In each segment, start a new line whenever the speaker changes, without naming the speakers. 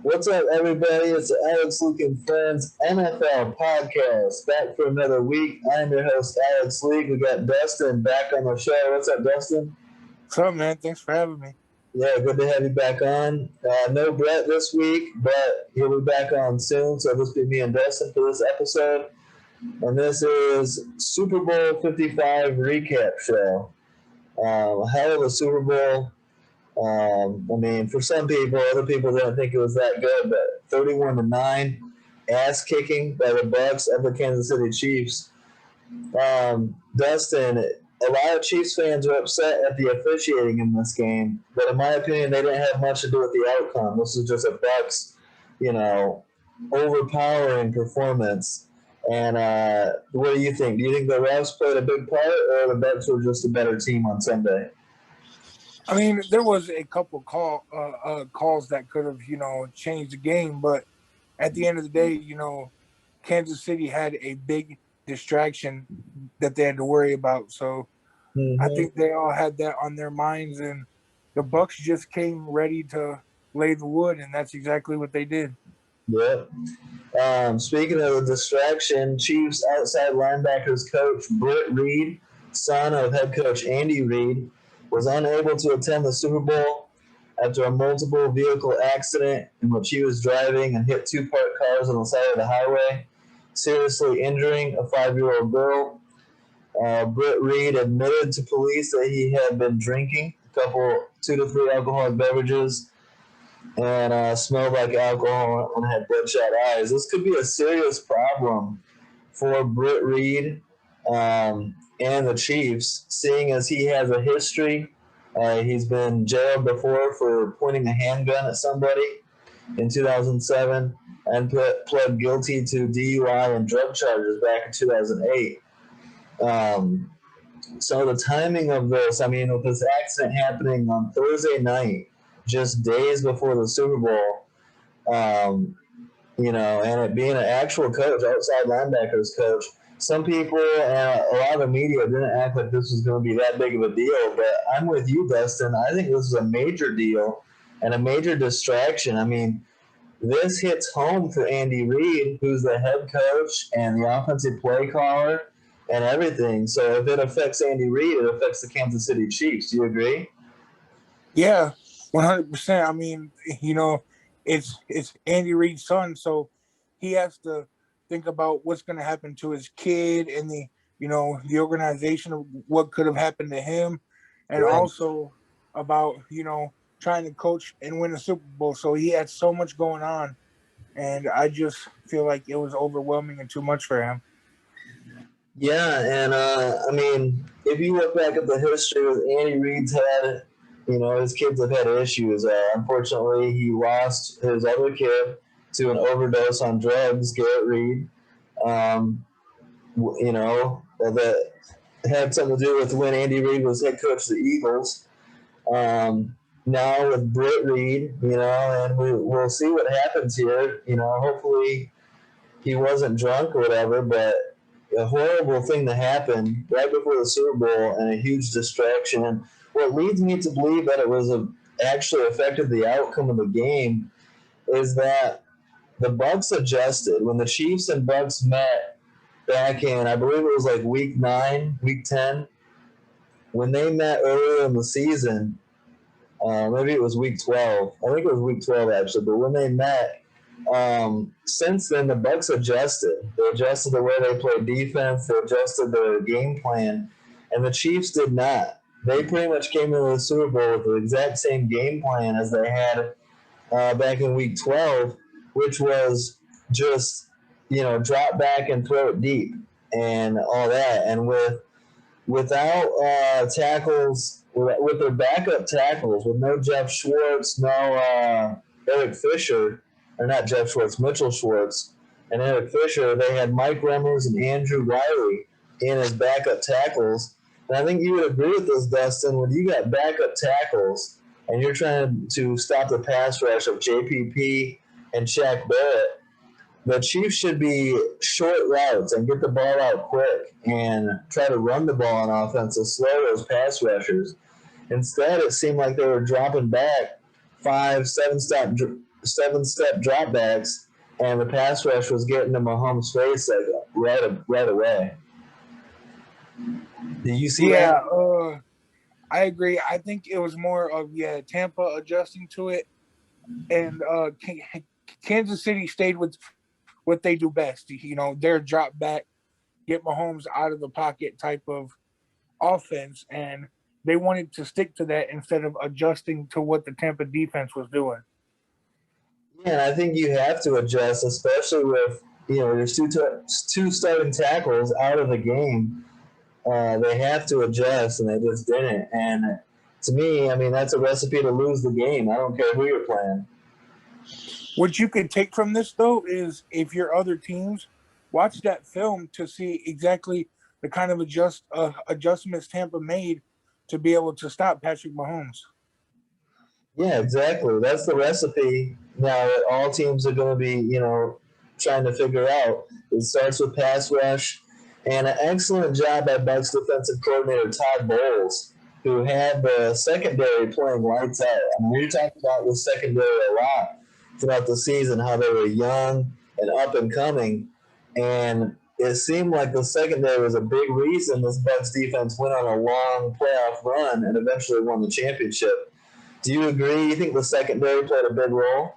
What's up, everybody? It's Alex Leak and Friends NFL podcast. Back for another week. I'm your host, Alex Leak. We got Dustin back on the show. What's up, Dustin?
What's up, man? Thanks for having me.
Yeah, good to have you back on. No Brett this week, but he'll be back on soon. So this will be me and Dustin for this episode. And this is Super Bowl 55 recap show. Hell of a Super Bowl. For some people, other people didn't think it was that good, but 31-9, ass kicking by the Bucks of the Kansas City Chiefs. Dustin, a lot of Chiefs fans are upset at the officiating in this game, but in my opinion, they didn't have much to do with the outcome. This was just a Bucks, overpowering performance. And what do you think? Do you think the refs played a big part, or the Bucks were just a better team on Sunday?
I mean, there was a couple calls that could have, changed the game, but at the end of the day, Kansas City had a big distraction that they had to worry about. So I think they all had that on their minds, and the Bucks just came ready to lay the wood, and that's exactly what they did.
Yep. Speaking of the distraction, Chiefs outside linebackers coach Britt Reed, son of head coach Andy Reid, was unable to attend the Super Bowl after a multiple vehicle accident in which he was driving and hit two parked cars on the side of the highway, seriously injuring a 5-year-old girl. Britt Reed admitted to police that he had been drinking 2 to 3 alcoholic beverages and smelled like alcohol and had bloodshot eyes. This could be a serious problem for Britt Reed and the Chiefs, seeing as he has a history. He's been jailed before for pointing a handgun at somebody in 2007 and pled guilty to DUI and drug charges back in 2008. So the timing of this, with this accident happening on Thursday night, just days before the Super Bowl, and it being an actual coach, outside linebackers coach, some people and a lot of the media didn't act like this was going to be that big of a deal, but I'm with you, Dustin. I think this is a major deal and a major distraction. This hits home for Andy Reid, who's the head coach and the offensive play caller and everything. So if it affects Andy Reid, it affects the Kansas City Chiefs. Do you agree?
Yeah, 100%. It's Andy Reid's son, so he has to think about what's going to happen to his kid and the organization of what could have happened to him, and
Right.
also about trying to coach and win a Super Bowl. So he had so much going on, and I just feel like it was overwhelming and too much for him.
Yeah, and if you look back at the history with Andy Reid's had, his kids have had issues. Unfortunately, he lost his other kid to an overdose on drugs, Garrett Reid. That had something to do with when Andy Reid was head coach of the Eagles. Now with Britt Reed, and we'll see what happens here. Hopefully he wasn't drunk or whatever, but a horrible thing to happen right before the Super Bowl and a huge distraction. And what leads me to believe that it was actually affected the outcome of the game is that the Bucks adjusted when the Chiefs and Bucks met back in, I believe it was like week 9, week 10, when they met earlier in the season. Maybe it was week 12. I think it was week 12 actually. But when they met, since then the Bucks adjusted. They adjusted the way they played defense. They adjusted their game plan, and the Chiefs did not. They pretty much came into the Super Bowl with the exact same game plan as they had back in week 12, which was just drop back and throw it deep and all that. And without tackles, with their backup tackles, with no Jeff Schwartz, no Eric Fisher, or not Jeff Schwartz, Mitchell Schwartz, and Eric Fisher, they had Mike Remmers and Andrew Wiley in as backup tackles. And I think you would agree with this, Dustin, when you got backup tackles and you're trying to stop the pass rush of JPP and Shaq Barrett, the Chiefs should be short routes and get the ball out quick and try to run the ball on offense to slow those pass rushers. Instead, it seemed like they were dropping back 5, 7-step dropbacks, and the pass rush was getting to Mahomes' face like right away. Did you see
Yeah,
that?
I agree. I think it was more of Tampa adjusting to it, and Kansas City stayed with what they do best. Their drop back, get Mahomes out of the pocket type of offense, and they wanted to stick to that instead of adjusting to what the Tampa defense was doing.
Yeah, I think you have to adjust, especially with there's two starting tackles out of the game. They have to adjust, and they just didn't. And to me, I mean, that's a recipe to lose the game. I don't care who you're playing.
What you can take from this though is if your other teams watch that film to see exactly the kind of adjustments Tampa made to be able to stop Patrick Mahomes.
Yeah, exactly. That's the recipe now that all teams are going to be, trying to figure out. It starts with pass rush, and an excellent job by Bucks defensive coordinator Todd Bowles, who had the secondary playing lights out. I mean, we talked about the secondary a lot throughout the season, how they were young and up and coming, and it seemed like the secondary was a big reason this Bucks defense went on a long playoff run and eventually won the championship. Do you agree? You think the secondary played a big role?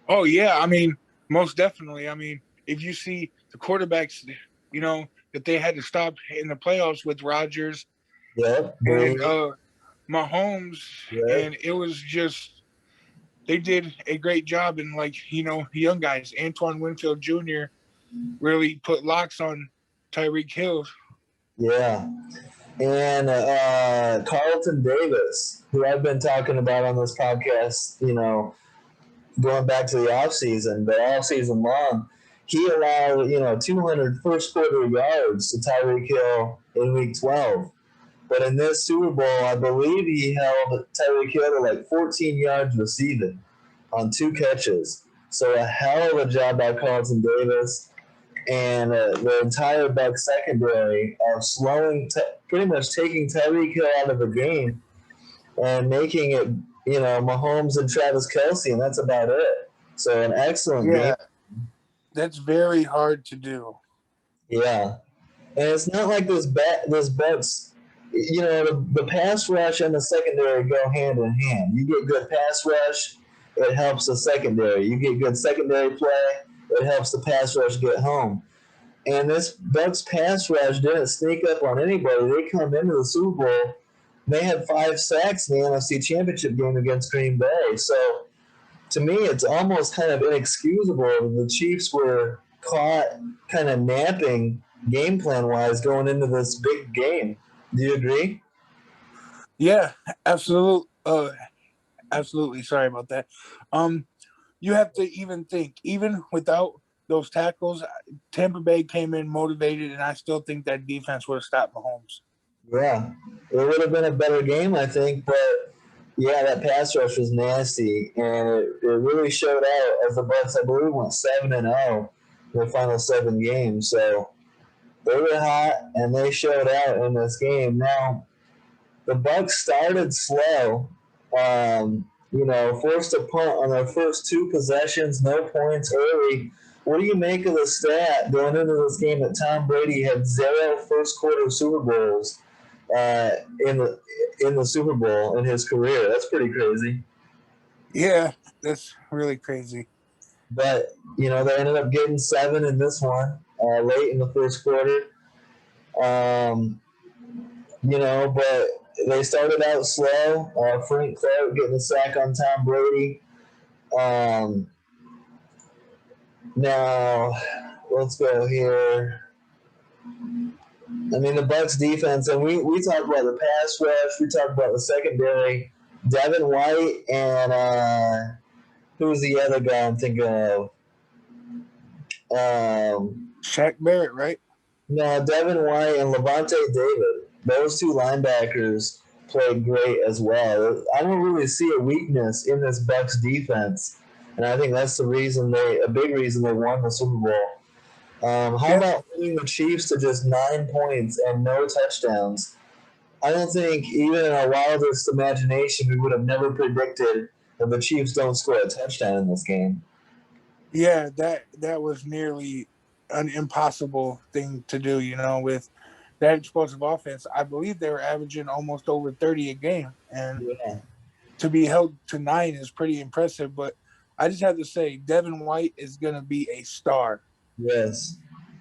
Oh yeah, I mean, most definitely. I mean, if you see the quarterbacks, that they had to stop in the playoffs with Rodgers
Yep.
and
Brady.
Mahomes,
Yep.
and it was just they did a great job. And young guys, Antoine Winfield Jr. really put locks on Tyreek Hill.
Yeah. And Carlton Davis, who I've been talking about on this podcast, going back to the offseason, but all season long, he allowed, 200 first quarter yards to Tyreek Hill in week 12. But in this Super Bowl, I believe he held Tyreek Hill to like 14 yards receiving on 2 catches. So a hell of a job by Carlton Davis and the entire Bucks secondary of pretty much taking Tyreek Hill out of the game and making it, Mahomes and Travis Kelce, and that's about it. So an excellent game.
Yeah, that's very hard to do.
Yeah, and it's not like this Bucks. The pass rush and the secondary go hand in hand. You get good pass rush, it helps the secondary. You get good secondary play, it helps the pass rush get home. And this Bucks pass rush didn't sneak up on anybody. They come into the Super Bowl. They had 5 sacks in the NFC Championship game against Green Bay. So to me, it's almost kind of inexcusable that the Chiefs were caught kind of napping game plan wise going into this big game. Do you agree?
Yeah, absolutely. Absolutely. Sorry about that. You have to even think, even without those tackles, Tampa Bay came in motivated, and I still think that defense would have stopped Mahomes.
Yeah, it would have been a better game, I think, but yeah, that pass rush was nasty, and it really showed out as the Bucks, I believe, went 7-0 in the final 7 games. So they were hot, and they showed out in this game. Now the Bucks started slow, forced a punt on their first 2 possessions, no points early. What do you make of the stat going into this game that Tom Brady had 0 first quarter Super Bowls uh, in the Super Bowl in his career? That's pretty crazy.
Yeah, that's really crazy.
But they ended up getting 7 in this one late in the first quarter. But they started out slow. Frank Clark getting a sack on Tom Brady. Um, Now, let's go here. I mean, the Bucks defense, and we talked about the pass rush. We talked about the secondary. Devin White and who's the other guy I'm thinking of?
Shaq Barrett, right?
No, Devin White and Levante David. Those 2 linebackers played great as well. I don't really see a weakness in this Bucks defense, and I think that's a big reason they won the Super Bowl. How
Yep.
about winning the Chiefs to just 9 points and no touchdowns? I don't think even in our wildest imagination we would have never predicted and the Chiefs don't score a touchdown in this game.
Yeah, that was nearly an impossible thing to do. With that explosive offense, I believe they were averaging almost over 30 a game, and
Yeah.
to be held to 9 is pretty impressive. But I just have to say, Devin White is going to be a star.
Yes.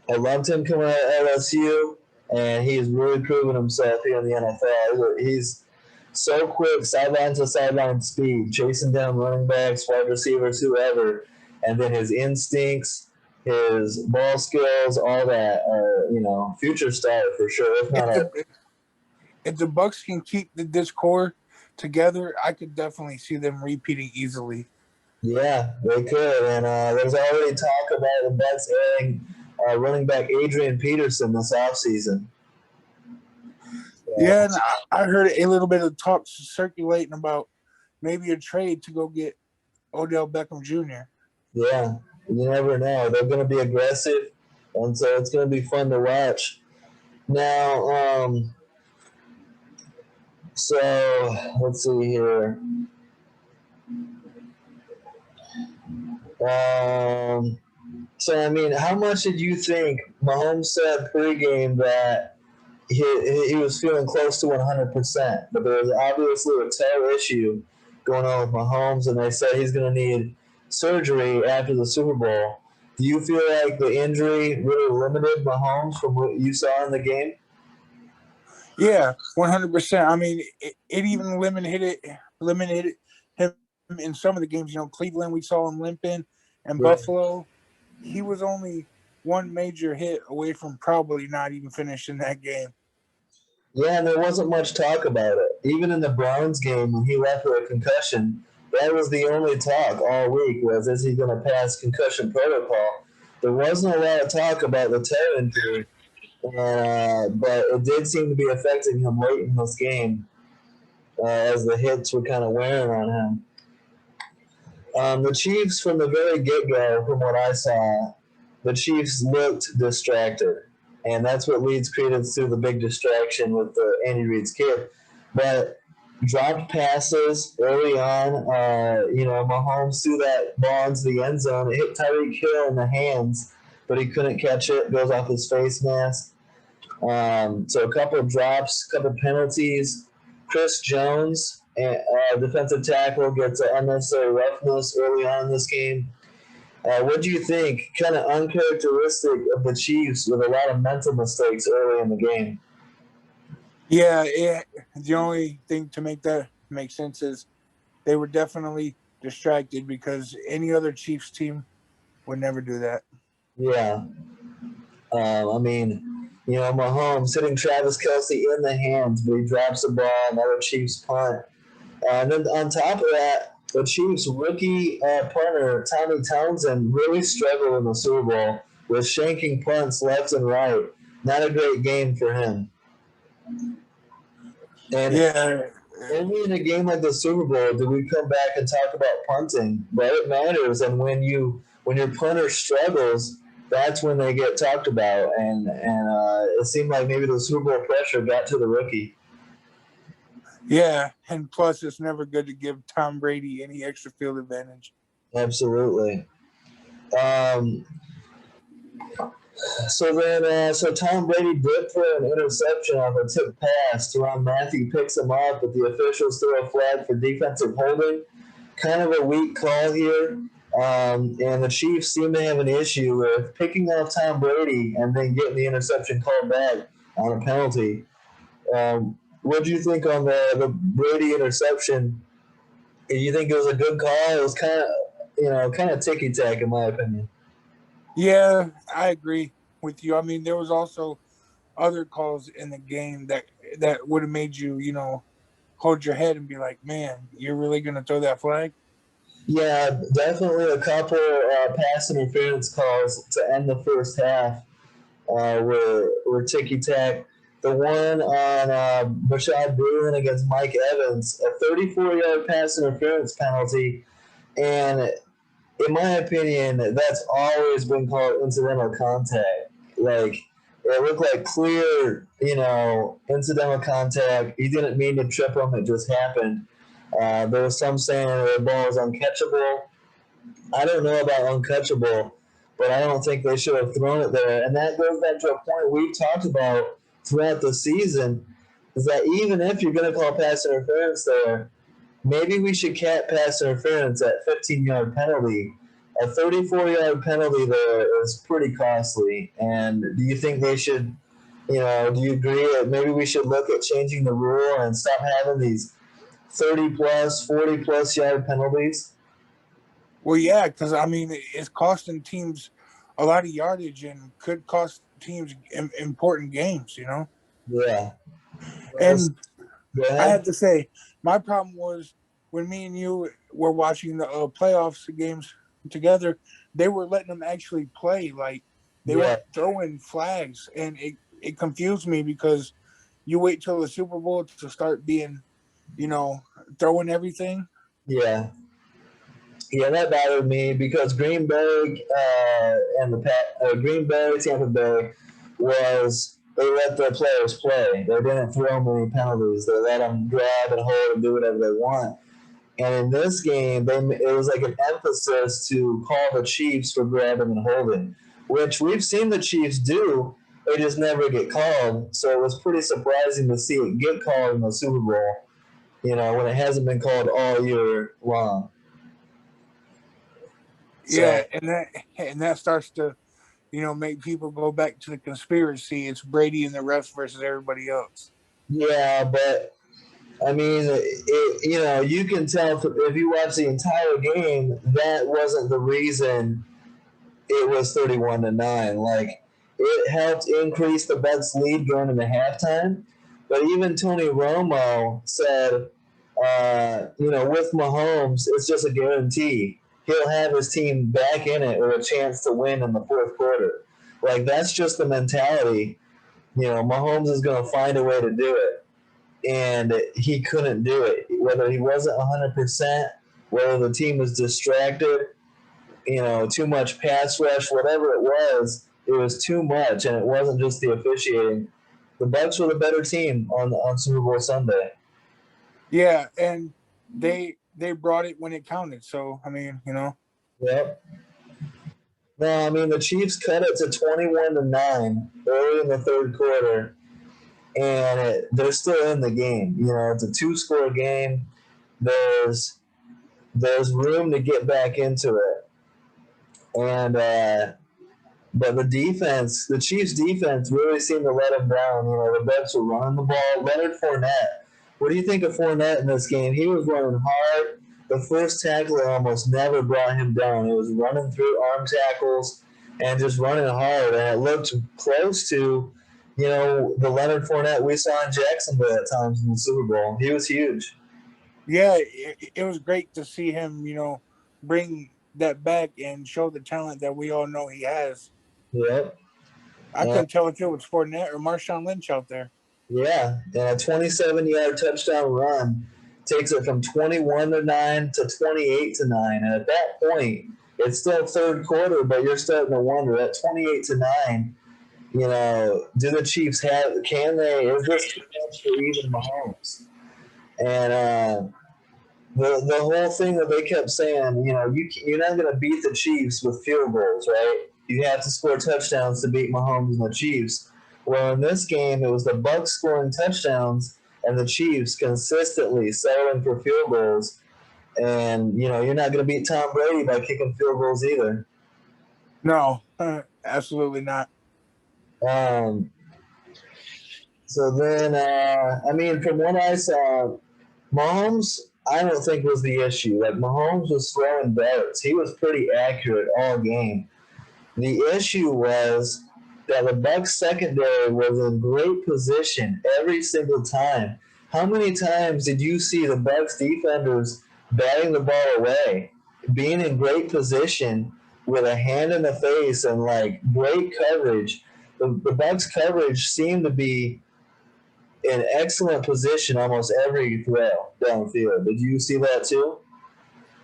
I loved him coming out of LSU, and he's really proven himself here in the NFL. He's so quick, sideline to sideline speed, chasing down running backs, wide receivers, whoever. And then his instincts, his ball skills, all that are, future star for sure. If
If
not a
the if the Bucks can keep this core together, I could definitely see them repeating easily.
Yeah, they could. And there's already talk about the Bucks adding running back Adrian Peterson this offseason.
Yeah, and I heard a little bit of talk circulating about maybe a trade to go get Odell Beckham Jr.
Yeah, you never know. They're going to be aggressive, and so it's going to be fun to watch. Now, so let's see here. So, I mean, how much did you think Mahomes said pregame that he was feeling close to 100%, but there was obviously a toe issue going on with Mahomes, and they said he's going to need surgery after the Super Bowl. Do you feel like the injury really limited Mahomes from what you saw in the game?
Yeah, 100%. I mean, it even limited him in some of the games. Cleveland, we saw him limping, and
Yeah.
Buffalo, he was only one major hit away from probably not even finishing that game.
Yeah, and there wasn't much talk about it. Even in the Browns game when he left with a concussion, that was the only talk all week was, is he going to pass concussion protocol? There wasn't a lot of talk about the toe injury, but it did seem to be affecting him late in this game as the hits were kind of wearing on him. The Chiefs, from the very get-go, from what I saw, the Chiefs looked distracted. And that's what leads credence to the big distraction with Andy Reid's kid. But dropped passes early on, Mahomes threw that ball into the end zone. It hit Tyreek Hill in the hands, but he couldn't catch it. Goes off his face mask. So a couple of drops, a couple of penalties. Chris Jones, defensive tackle, gets an unnecessary roughness early on in this game. What do you think? Kind of uncharacteristic of the Chiefs with a lot of mental mistakes early in the game.
Yeah, the only thing to make that make sense is they were definitely distracted because any other Chiefs team would never do that.
Yeah. I mean, Mahomes hitting Travis Kelce in the hands, but he drops the ball, another Chiefs punt. And then on top of that, the Chiefs' rookie punter, Tommy Townsend, really struggled in the Super Bowl with shanking punts left and right. Not a great game for him. And
Yeah,
only in a game like the Super Bowl do we come back and talk about punting, but it matters. And when your punter struggles, that's when they get talked about. And it seemed like maybe the Super Bowl pressure got to the rookie.
yeah, and plus it's never good to give Tom Brady any extra field advantage.
Absolutely. So Tom Brady did throw an interception off a tip pass. Teron Matthew picks him up, but the officials throw a flag for defensive holding. Kind of a weak call here. And the Chiefs seem to have an issue with picking off Tom Brady and then getting the interception called back on a penalty. What do you think on the Brady interception? Do you think it was a good call? It was kind of ticky tack in my opinion.
Yeah, I agree with you. I mean, there was also other calls in the game that would have made you, hold your head and be like, "Man, you're really going to throw that flag?"
Yeah, definitely a couple pass interference calls to end the first half were ticky tack. The one on Bashad Breeland against Mike Evans, a 34-yard pass interference penalty, and in my opinion, that's always been called incidental contact. Like, it looked like clear, incidental contact. He didn't mean to trip him; it just happened. There was some saying the ball is uncatchable. I don't know about uncatchable, but I don't think they should have thrown it there. And that goes back to a point we've talked about throughout the season, is that even if you're going to call pass interference there, maybe we should cap pass interference at 15-yard penalty. A 34-yard penalty there is pretty costly. And do you think they should, do you agree that maybe we should look at changing the rule and stop having these 30 plus, 40 plus yard penalties?
Well, yeah, because I mean, it's costing teams a lot of yardage and could cost teams important games, you know.
Yeah.
And
Go
I
ahead.
have to say, my problem was when me and you were watching the playoffs games together, they were letting them actually play. Like they
Yeah.
weren't throwing flags, and it confused me because you wait till the Super Bowl to start being, throwing everything.
Yeah. Yeah, that bothered me because Green Bay and Green Bay, Tampa Bay was they let their players play. They didn't throw many penalties. They let them grab and hold and do whatever they want. And in this game, it was like an emphasis to call the Chiefs for grabbing and holding, which we've seen the Chiefs do. They just never get called. So it was pretty surprising to see it get called in the Super Bowl. When it hasn't been called all year long.
Yeah,
So
and that starts to, make people go back to the conspiracy. It's Brady and the refs versus everybody else.
yeah, but I mean, you can tell if you watch the entire game, that wasn't the reason it was 31-9. Like, it helped increase the Bucks' lead going into halftime. But even Tony Romo said, with Mahomes, it's just a guarantee. He'll have his team back in it with a chance to win in the fourth quarter. Like, that's just the mentality. Mahomes is going to find a way to do it. And he couldn't do it. Whether he wasn't 100%, whether the team was distracted, too much pass rush, whatever it was too much, and it wasn't just the officiating. The Bucks were the better team on Super Bowl Sunday.
Yeah, and they brought it when it counted. So I mean,
Yep. No, I mean the Chiefs cut it to 21-9 early in the third quarter, and they're still in the game. It's a two-score game. There's room to get back into it, and but the Chiefs' defense really seemed to let them down. The Bucks were running the ball. Leonard Fournette. What do you think of Fournette in this game? He was running hard. The first tackler almost never brought him down. He was running through arm tackles and just running hard. And it looked close to, the Leonard Fournette we saw in Jacksonville at times in the Super Bowl. He was huge.
yeah, it was great to see him, bring that back and show the talent that we all know he has.
Yep.
I
And
couldn't tell if it was Fournette or Marshawn Lynch out there.
Yeah, and a 27-yard touchdown run takes it from 21-9 to 28-9. And at that point, it's still third quarter, but you're starting to wonder at 28-9, do the Chiefs can they, is this too much for even Mahomes? And the whole thing that they kept saying, you're not going to beat the Chiefs with field goals, right? You have to score touchdowns to beat Mahomes and the Chiefs. Well, in this game, it was the Bucks scoring touchdowns and the Chiefs consistently settling for field goals. And you're not going to beat Tom Brady by kicking field goals either.
No, absolutely not.
Um, so then, I mean, from what I saw, Mahomes, I don't think was the issue. Like Mahomes was throwing darts. He was pretty accurate all game. The issue was that the Bucks secondary was in great position every single time. How many times did you see the Bucks defenders batting the ball away, being in great position with a hand in the face and like great coverage? The Bucks coverage seemed to be in excellent position almost every throw downfield. Did you see that too?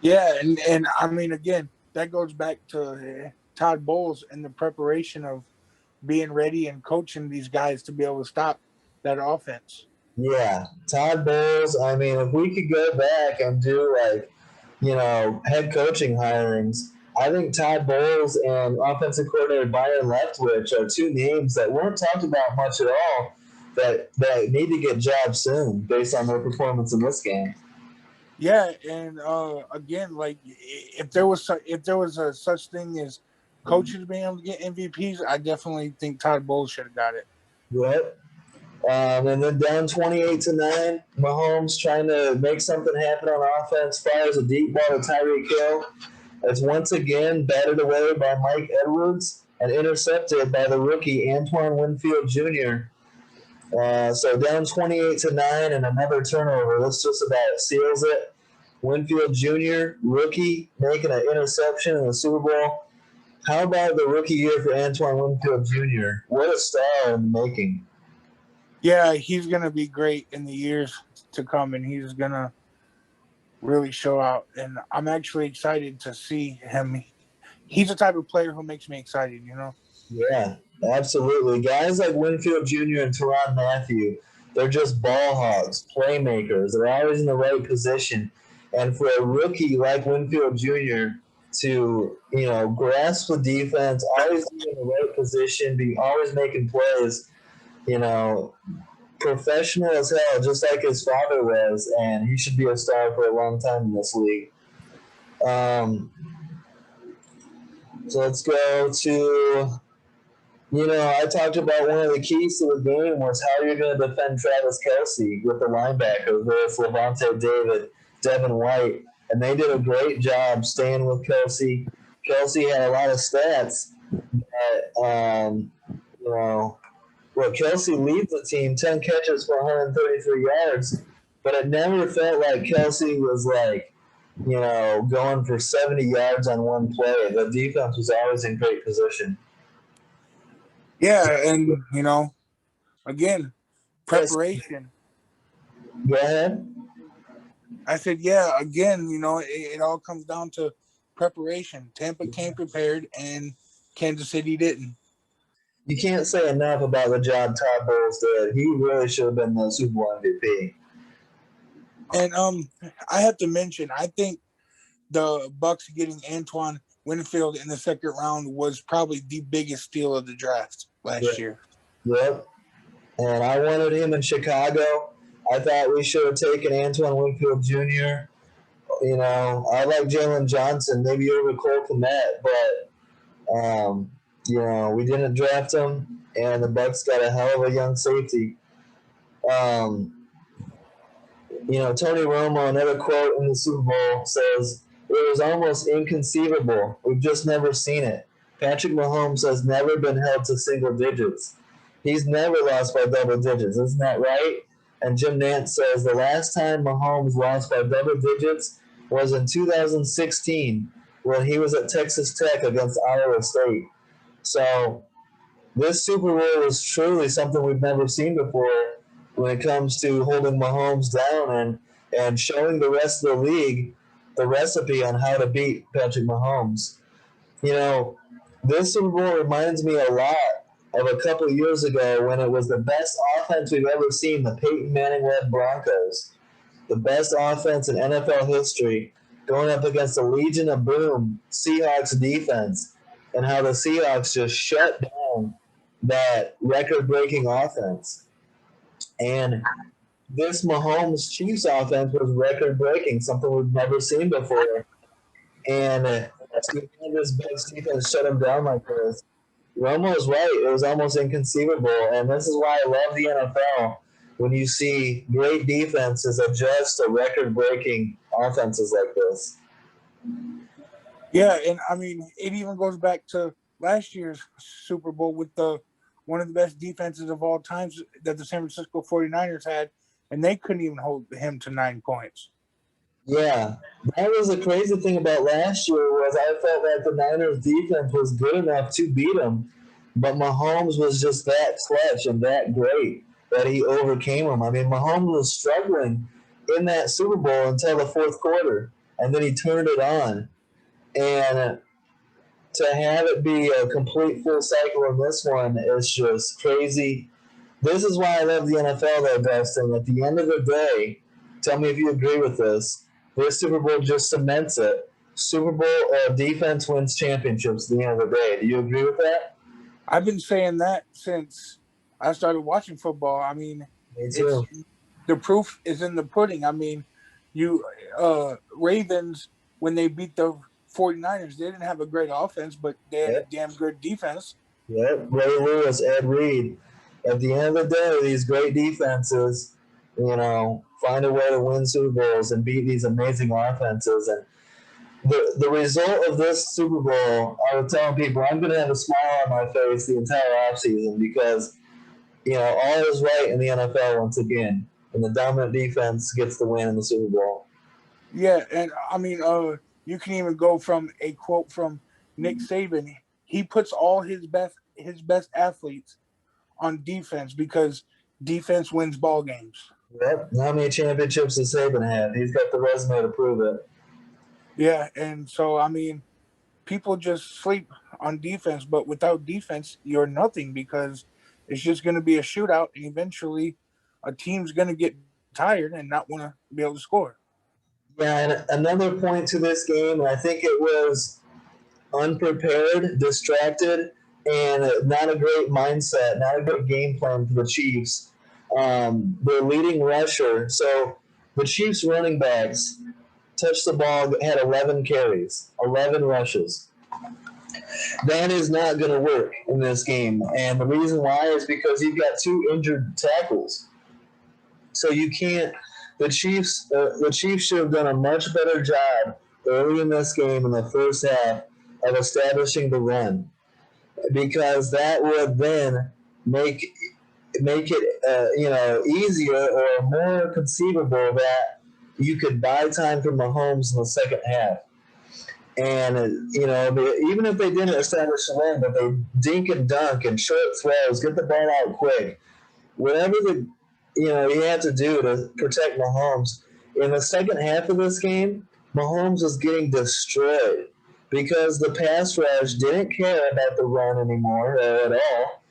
Yeah, and I mean, again, that goes back to Todd Bowles and the preparation of being ready and coaching these guys to be able to stop that offense.
Yeah, Todd Bowles. I mean, if we could go back and do like, head coaching hirings, I think Todd Bowles and offensive coordinator Byron Leftwich are two names that weren't talked about much at all. That need to get jobs soon based on their performance in this game.
Yeah, and again, like if there was a such thing as coaches being able to get MVPs, I definitely think Todd Bowles should have got it.
Yep. And then down 28-9, Mahomes trying to make something happen on offense, fires a deep ball to Tyreek Hill. It's once again batted away by Mike Edwards and intercepted by the rookie Antoine Winfield Jr. So down 28-9 and another turnover. This just about seals it. Winfield Jr., rookie, making an interception in the Super Bowl. How about the rookie year for Antoine Winfield Jr.? What a star in the making.
Yeah, he's gonna be great in the years to come, and he's gonna really show out. And I'm actually excited to see him. He's the type of player who makes me excited, you know?
Yeah, absolutely. Guys like Winfield Jr. and Teron Matthew, they're just ball hogs, playmakers. They're always in the right position. And for a rookie like Winfield Jr. to, grasp the defense, always be in the right position, be always making plays, you know, professional as hell, just like his father was, and he should be a star for a long time in this league. Um, so let's go to I talked about one of the keys to the game was how you're going to defend Travis Kelce with the linebackers, versus Levante David, Devin White, and they did a great job staying with Kelce. Kelce had a lot of stats that, Kelce leads the team, 10 catches for 133 yards, but it never felt like Kelce was like, going for 70 yards on one play. The defense was always in great position.
Yeah, and again, preparation.
Go ahead.
I said, yeah, again, it all comes down to preparation. Tampa came prepared, and Kansas City didn't.
You can't say enough about the job Todd Bowles did. He really should have been the Super Bowl MVP.
And I have to mention, I think the Bucks getting Antoine Winfield in the second round was probably the biggest steal of the draft last year.
Yep. And I wanted him in Chicago. I thought we should have taken Antoine Winfield Jr. I like Jalen Johnson, maybe over Cole Kmet, but we didn't draft him, and the Bucks got a hell of a young safety. Tony Romo, another quote in the Super Bowl says, "It was almost inconceivable. We've just never seen it. Patrick Mahomes has never been held to single digits. He's never lost by double digits. Isn't that right?" And Jim Nantz says, "The last time Mahomes lost by double digits was in 2016 when he was at Texas Tech against Iowa State." So this Super Bowl was truly something we've never seen before when it comes to holding Mahomes down and showing the rest of the league the recipe on how to beat Patrick Mahomes. This Super Bowl reminds me a lot of a couple of years ago when it was the best offense we've ever seen, the Peyton Manning-led Broncos. The best offense in NFL history going up against the Legion of Boom Seahawks defense, and how the Seahawks just shut down that record-breaking offense. And this Mahomes Chiefs offense was record-breaking, something we've never seen before. And to have this Bucs defense shut them down like this, Romo was right. It was almost inconceivable. And this is why I love the NFL, when you see great defenses adjust to record-breaking offenses like this.
Yeah, and I mean, it even goes back to last year's Super Bowl with one of the best defenses of all times that the San Francisco 49ers had, and they couldn't even hold him to 9 points.
Yeah, that was the crazy thing about last year was I felt that the Niners defense was good enough to beat them, but Mahomes was just that clutch and that great that he overcame them. I mean, Mahomes was struggling in that Super Bowl until the fourth quarter, and then he turned it on. And to have it be a complete full cycle in this one is just crazy. This is why I love the NFL, though, Dustin. At the end of the day, tell me if you agree with this. This Super Bowl just cements it. Super Bowl defense wins championships at the end of the day. Do you agree with that?
I've been saying that since I started watching football. I mean,
Me
it's
too.
the proof is in the pudding. I mean, you Ravens when they beat the 49ers, they didn't have a great offense, but they had a
Yep.
damn good defense.
Yep. Ray Lewis, Ed Reed. At the end of the day, these great defenses, find a way to win Super Bowls and beat these amazing offenses. And the result of this Super Bowl, I was telling people, I'm going to have a smile on my face the entire offseason because, all is right in the NFL once again. And the dominant defense gets the win in the Super Bowl.
Yeah, and I mean, you can even go from a quote from Nick Saban. He puts all his best athletes on defense because defense wins ball games.
Yep. How many championships does Saban have? He's got the resume to prove it.
Yeah, and so I mean, people just sleep on defense, but without defense, you're nothing because it's just going to be a shootout, and eventually, a team's going to get tired and not want to be able to score.
Yeah, and another point to this game, I think it was unprepared, distracted, and not a great mindset, not a good game plan for the Chiefs. Their leading rusher, so the Chiefs running backs touched the ball, had 11 carries, 11 rushes. That is not going to work in this game, and the reason why is because you've got two injured tackles. So you can't. The Chiefs should have done a much better job early in this game in the first half of establishing the run, because that would then make it easier or more conceivable that you could buy time for Mahomes in the second half. And even if they didn't establish the run, but they dink and dunk and short throws, get the ball out quick, whatever you had to do to protect Mahomes. In the second half of this game, Mahomes was getting destroyed because the pass rush didn't care about the run anymore at all.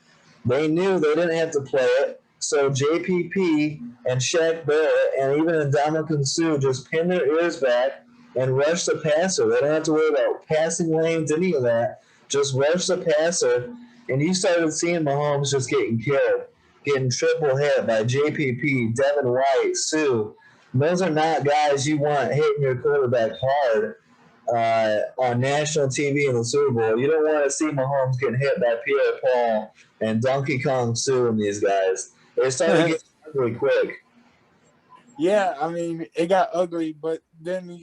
They knew they didn't have to play it. So JPP and Shaq Barrett and even Ndamukong Suh just pinned their ears back and rushed the passer. They don't have to worry about passing lanes, any of that. Just rush the passer, and you started seeing Mahomes just getting killed, getting triple hit by JPP, Devin White, Sue. Those are not guys you want hitting your quarterback hard on national TV in the Super Bowl. You don't want to see Mahomes getting hit by Pierre Paul and Donkey Kong Sue and these guys. They started getting ugly quick.
Yeah, I mean, it got ugly, but then,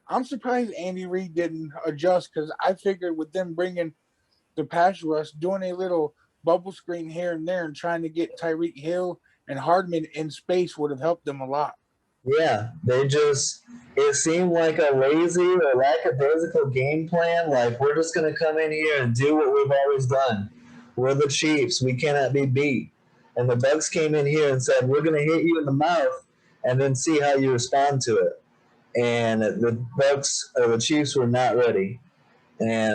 I'm surprised Andy Reid didn't adjust because I figured with them bringing the pass rush, doing a little bubble screen here and there and trying to get Tyreek Hill and Hardman in space would have helped them a lot.
Yeah, it seemed like a lazy or lackadaisical game plan. Like, we're just going to come in here and do what we've always done. We're the Chiefs. We cannot be beat. And the Bucs came in here and said, we're going to hit you in the mouth and then see how you respond to it. And the Chiefs were not ready. And,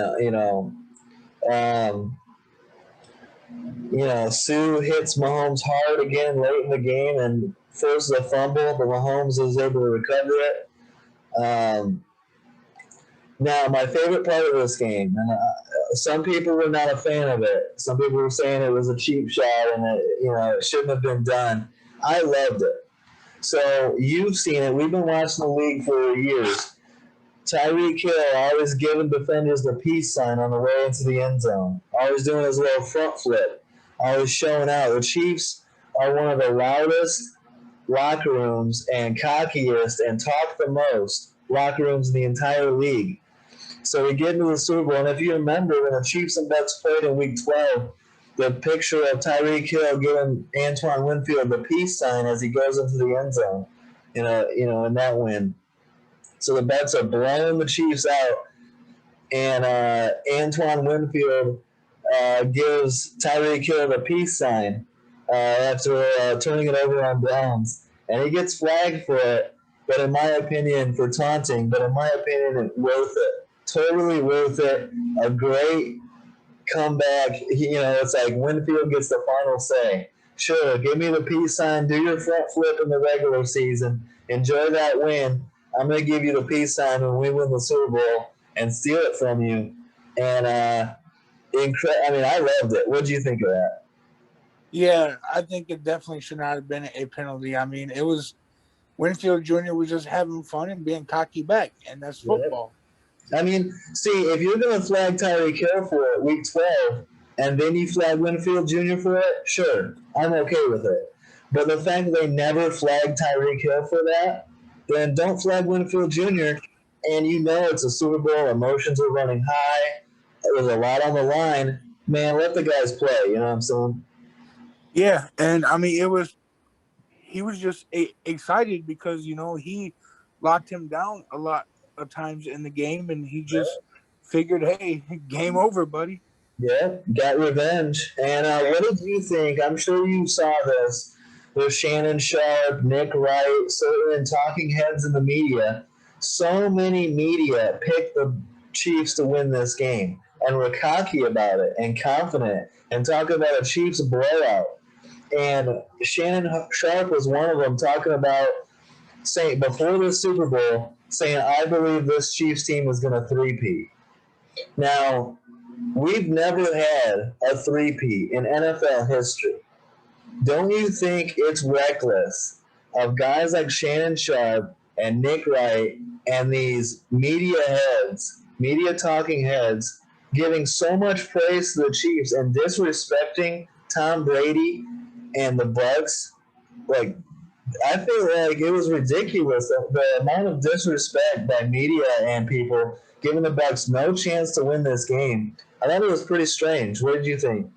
Sue hits Mahomes hard again late in the game and forces a fumble, but Mahomes is able to recover it. Now, my favorite part of this game, and some people were not a fan of it. Some people were saying it was a cheap shot and it shouldn't have been done. I loved it. So you've seen it. We've been watching the league for years. Tyreek Hill always giving defenders the peace sign on the way into the end zone. Always doing his little front flip. Always showing out. The Chiefs are one of the loudest locker rooms and cockiest and talk the most locker rooms in the entire league. So we get into the Super Bowl, and if you remember when the Chiefs and Bucs played in Week 12, the picture of Tyreek Hill giving Antoine Winfield the peace sign as he goes into the end zone, in that win. So the Bucs are blowing the Chiefs out, and Antoine Winfield gives Tyreek Hill the peace sign after turning it over on downs. And he gets flagged for it, but in my opinion, for taunting, but in my opinion, it's worth it. Totally worth it. A great comeback. It's like Winfield gets the final say. Sure, give me the peace sign. Do your front flip in the regular season. Enjoy that win. I'm going to give you the peace sign when we win the Super Bowl and steal it from you. And I mean, I loved it. What did you think of that?
Yeah, I think it definitely should not have been a penalty. I mean, it was Winfield Jr. was just having fun and being cocky back, and that's
Yeah.
football.
I mean, see, if you're going to flag Tyreek Hill for it week 12 and then you flag Winfield Jr. for it, sure, I'm okay with it. But the fact that they never flagged Tyreek Hill for that, then don't flag Winfield Jr. And you know it's a Super Bowl, emotions are running high, there's a lot on the line. Man, let the guys play, you know what I'm saying?
Yeah, and I mean, he was just excited because he locked him down a lot of times in the game, and he just figured, hey, game over, buddy.
Yeah, got revenge. And what did you think? I'm sure you saw this with Shannon Sharp, Nick Wright, certain talking heads in the media. So many media picked the Chiefs to win this game and were cocky about it and confident and talking about a Chiefs blowout. And Shannon Sharp was one of them talking about saying before the Super Bowl, saying, I believe this Chiefs team is going to three-peat. Now, we've never had a three-peat in NFL history. Don't you think it's reckless of guys like Shannon Sharp and Nick Wright and these media talking heads, giving so much praise to the Chiefs and disrespecting Tom Brady and the Bucks? Like, I feel like it was ridiculous the amount of disrespect by media and people giving the Bucks no chance to win this game. I thought it was pretty strange. What did you think?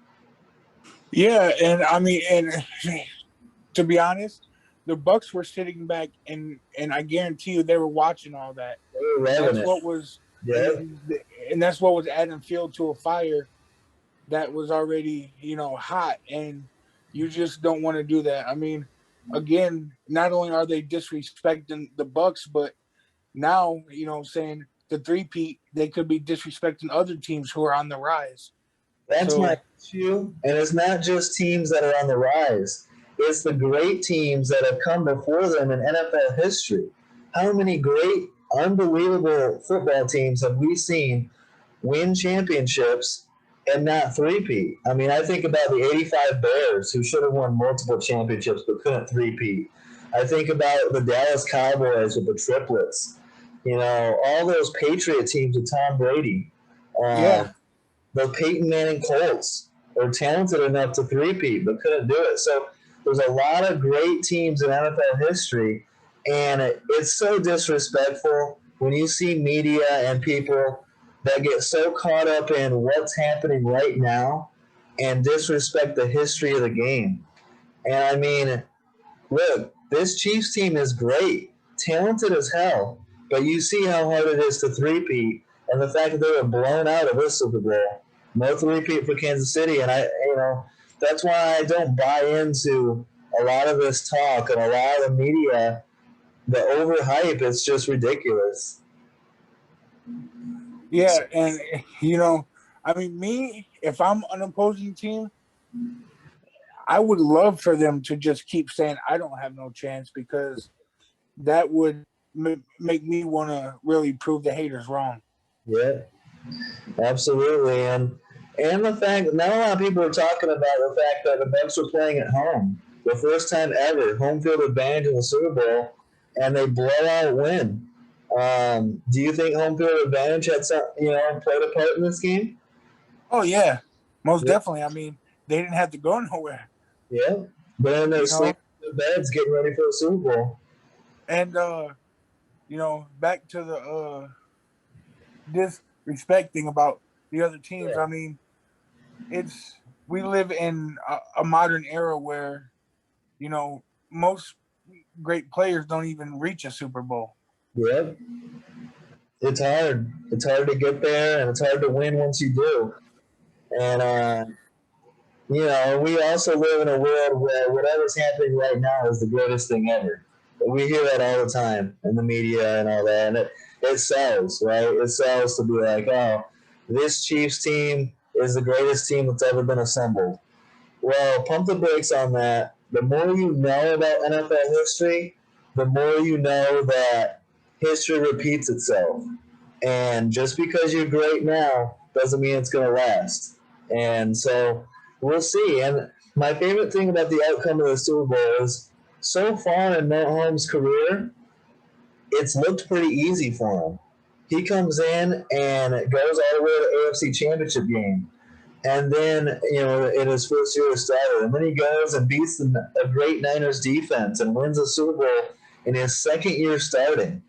Yeah, and I mean, and to be honest, the Bucks were sitting back, and I guarantee you they were watching all that,
They were
and
loving
that's
it.
what was,
Yeah,
and that's what was adding fuel to a fire that was already hot, and you just don't want to do that. I mean, again, not only are they disrespecting the Bucks, but now saying the three-peat, they could be disrespecting other teams who are on the rise.
that's my
So
issue. And it's not just teams that are on the rise, it's the great teams that have come before them in NFL history. How many great, unbelievable football teams have we seen win championships and not three-peat? I mean, I think about the 85 Bears who should have won multiple championships but couldn't three-peat. I think about the Dallas Cowboys with the triplets. You know, all those Patriot teams with Tom Brady.
yeah,
The Peyton Manning Colts were talented enough to three-peat but couldn't do it. So there's a lot of great teams in NFL history, and it's so disrespectful when you see media and people that get so caught up in what's happening right now and disrespect the history of the game. And I mean, look, this Chiefs team is great, talented as hell, but you see how hard it is to three-peat, and the fact that they were blown out of this Super Bowl. No three-peat for Kansas City, and that's why I don't buy into a lot of this talk and a lot of the media. The overhype is just ridiculous.
yeah, and I mean, me, if I'm an opposing team, I would love for them to just keep saying I don't have no chance, because that would make me want to really prove the haters wrong.
Yeah, absolutely, and the fact that not a lot of people are talking about the fact that the Bucks were playing at home, the first time ever, home field advantage in the Super Bowl, and they blow out win. Do you think home field advantage had some, played a part in this game?
Oh yeah, most
Yeah,
definitely. I mean, they didn't have to go nowhere,
yeah. But then they're
you know.
sleeping in their beds, getting ready for the Super Bowl.
And back to the disrespecting about the other teams.
Yeah,
I mean, it's we live in a modern era where most great players don't even reach a Super Bowl.
yeah. It's hard. It's hard to get there, and it's hard to win once you do. And we also live in a world where whatever's happening right now is the greatest thing ever. We hear that all the time in the media and all that, and it sells, right? It sells to be like, oh, this Chiefs team is the greatest team that's ever been assembled. Well, pump the brakes on that. The more you know about NFL history, the more you know that history repeats itself. And just because you're great now doesn't mean it's going to last. And so we'll see. And my favorite thing about the outcome of the Super Bowl is so far in Mahomes' career, it's looked pretty easy for him. He comes in and it goes all the way to the AFC Championship game. And then, in his first year as starter, and then he goes and beats a great Niners defense and wins a Super Bowl in his second year starting.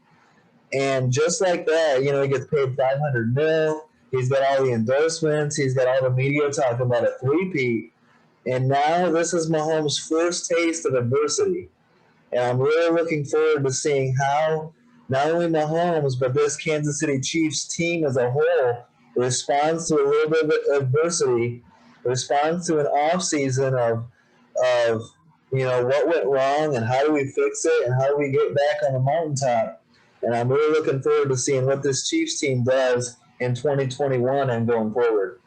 And just like that, he gets paid $500 million. He's got all the endorsements. He's got all the media talking about a three-peat. And now this is Mahomes' first taste of adversity. And I'm really looking forward to seeing how not only Mahomes, but this Kansas City Chiefs team as a whole responds to a little bit of adversity, responds to an off season of what went wrong and how do we fix it and how do we get back on the mountaintop. And I'm really looking forward to seeing what this Chiefs team does in 2021 and going forward.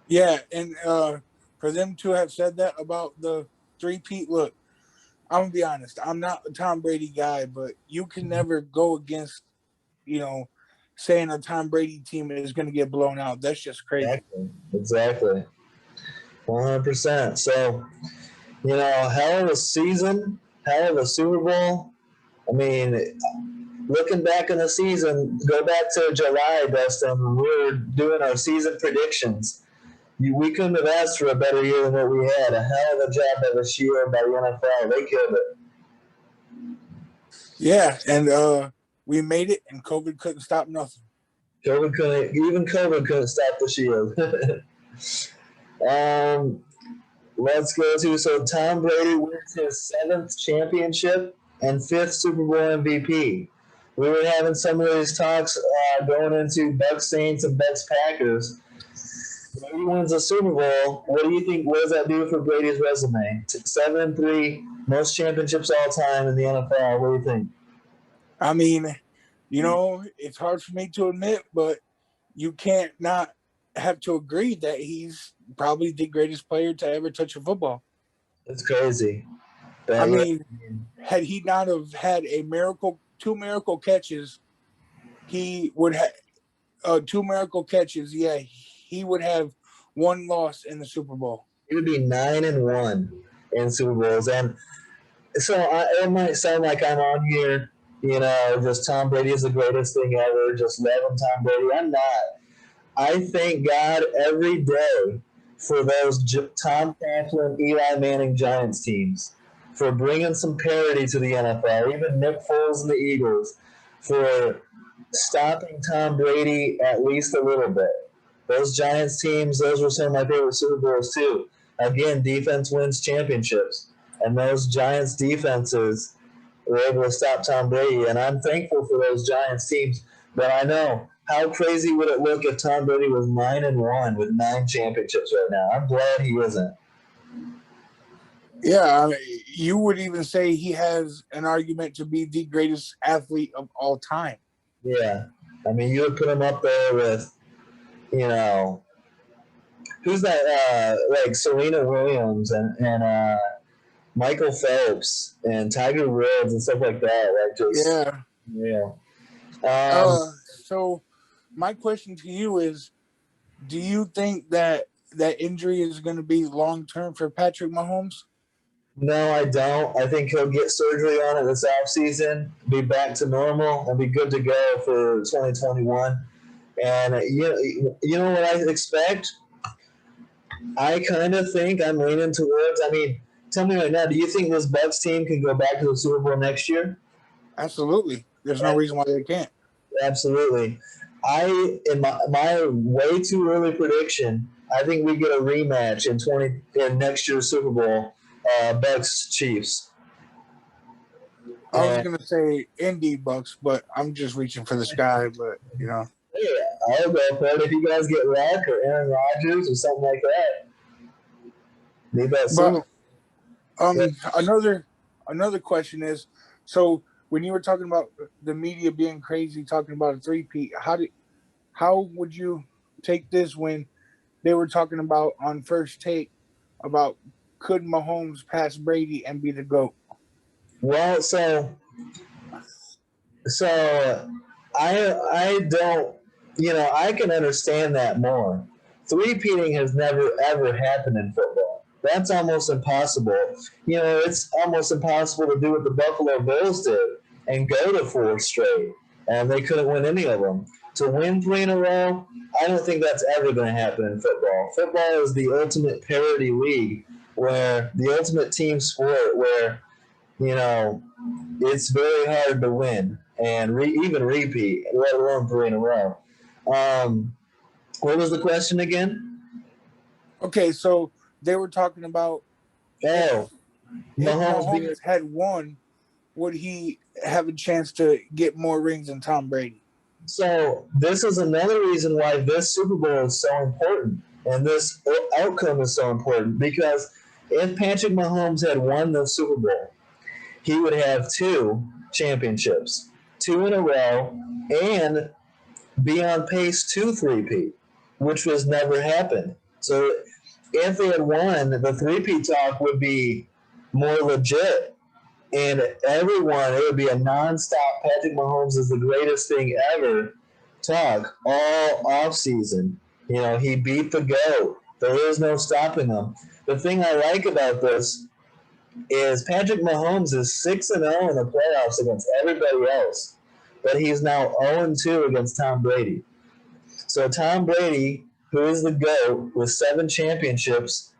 Yeah, and for them to have said that about the three-peat, look, I'm going to be honest. I'm not a Tom Brady guy, but you can never go against, saying a Tom Brady team is going to get blown out. That's just crazy.
Exactly. 100%. So, hell of a season, hell of a Super Bowl. I mean, looking back in the season, go back to July, Dustin, when we were doing our season predictions. We couldn't have asked for a better year than what we had. A hell of a job by this year by the NFL. They killed it.
Yeah, and we made it, and COVID couldn't stop nothing.
COVID couldn't stop the shield. Let's go to, so Tom Brady wins his 7th championship and 5th Super Bowl MVP. We were having some of these talks going into Bucks Saints and Bucks Packers. Brady wins a Super Bowl. What do you think? What does that do for Brady's resume? 7-3, most championships all time in the NFL. What do you think?
I mean, it's hard for me to admit, but you can't not have to agree that he's probably the greatest player to ever touch a football.
It's crazy.
I mean, had he not have had two miracle catches, he would have 2 miracle catches. Yeah, he would have 1 loss in the Super Bowl.
He would be 9-1 in Super Bowls, and so it might sound like I'm on here, just Tom Brady is the greatest thing ever. Just loving Tom Brady. I'm not. I thank God every day for those Tom Coughlin, Eli Manning Giants teams, for bringing some parity to the NFL. Even Nick Foles and the Eagles, for stopping Tom Brady at least a little bit. Those Giants teams, those were some of my favorite Super Bowls too. Again, defense wins championships. And those Giants defenses were able to stop Tom Brady. And I'm thankful for those Giants teams. But I know, how crazy would it look if Tom Brady was 9-1 with 9 championships right now? I'm glad he isn't.
Yeah, you would even say he has an argument to be the greatest athlete of all time.
Yeah. I mean, you would put him up there with, who's that? Like Serena Williams and Michael Phelps and Tiger Woods and stuff like that.
So my question to you is, do you think that injury is going to be long-term for Patrick Mahomes?
No, I don't. I think he'll get surgery on it this offseason, be back to normal, and be good to go for 2021. And you know what I expect? I kind of think I'm leaning towards, tell me right now, do you think this Bucks team can go back to the Super Bowl next year?
Absolutely. There's no reason why they can't.
Absolutely. In my way too early prediction, I think we get a rematch in next year's Super Bowl, Bucks Chiefs.
I was gonna say Indy Bucks, but I'm just reaching for the sky. But
yeah, I'll go for it if you guys get Luck or Aaron Rodgers or something like that. Need that soon.
But another question is, so when you were talking about the media being crazy, talking about a three-peat, how would you take this when they were talking about on First Take about could Mahomes pass Brady and be the GOAT?
Well, so I don't, I can understand that more. Three-peating has never ever happened in football. That's almost impossible. It's almost impossible to do what the Buffalo Bills did and go to four straight, and they couldn't win any of them. To win three in a row, I don't think that's ever going to happen in football. Football is the ultimate parity league, where the ultimate team sport, where you know it's very hard to win and even repeat, let alone three in a row. What was the question again?
Okay, so they were talking about
Oh,
if
Mahomes being
Mahomes had won, would he have a chance to get more rings than Tom Brady?
so. This is another reason why this Super Bowl is so important, and this outcome is so important because if Patrick Mahomes had won the Super Bowl, he would have two championships, two in a row, and be on pace to three-peat, which was never happened. So if they had won, the three-peat talk would be more legit. And everyone, it would be a nonstop Patrick Mahomes is the greatest thing ever talk all offseason. He beat the GOAT. There is no stopping him. The thing I like about this is Patrick Mahomes is 6-0 in the playoffs against everybody else, but he's now 0-2 against Tom Brady. So Tom Brady, who is the GOAT with 7 championships,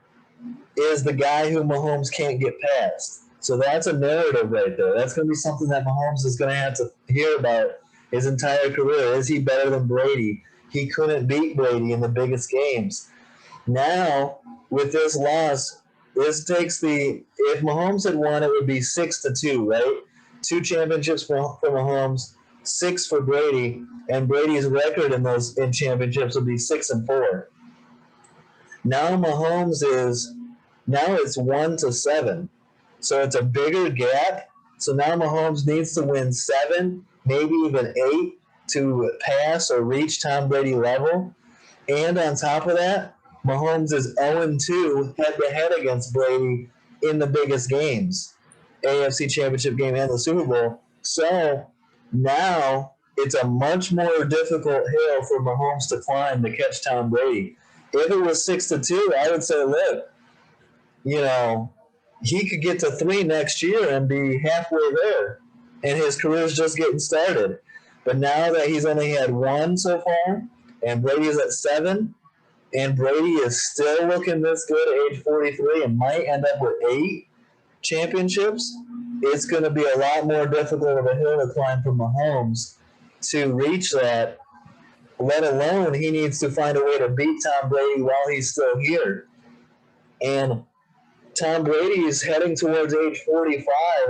is the guy who Mahomes can't get past. So that's a narrative right there. That's going to be something that Mahomes is going to have to hear about his entire career. Is he better than Brady? He couldn't beat Brady in the biggest games. Now, with this loss, this takes if Mahomes had won, it would be 6-2, right? 2 championships for Mahomes, 6 for Brady, and Brady's record in championships would be 6-4. Now it's 1-7, so it's a bigger gap. So now Mahomes needs to win 7, maybe even 8 to pass or reach Tom Brady level. And on top of that, Mahomes is 0-2 head-to-head against Brady in the biggest games, AFC Championship game and the Super Bowl. So now it's a much more difficult hill for Mahomes to climb to catch Tom Brady. If it was 6-2, I would say, look, he could get to 3 next year and be halfway there, and his career's just getting started. But now that he's only had 1 so far, and Brady's at 7, and Brady is still looking this good at age 43 and might end up with 8 championships, it's going to be a lot more difficult of a hill to climb for Mahomes to reach that, let alone he needs to find a way to beat Tom Brady while he's still here. And Tom Brady is heading towards age 45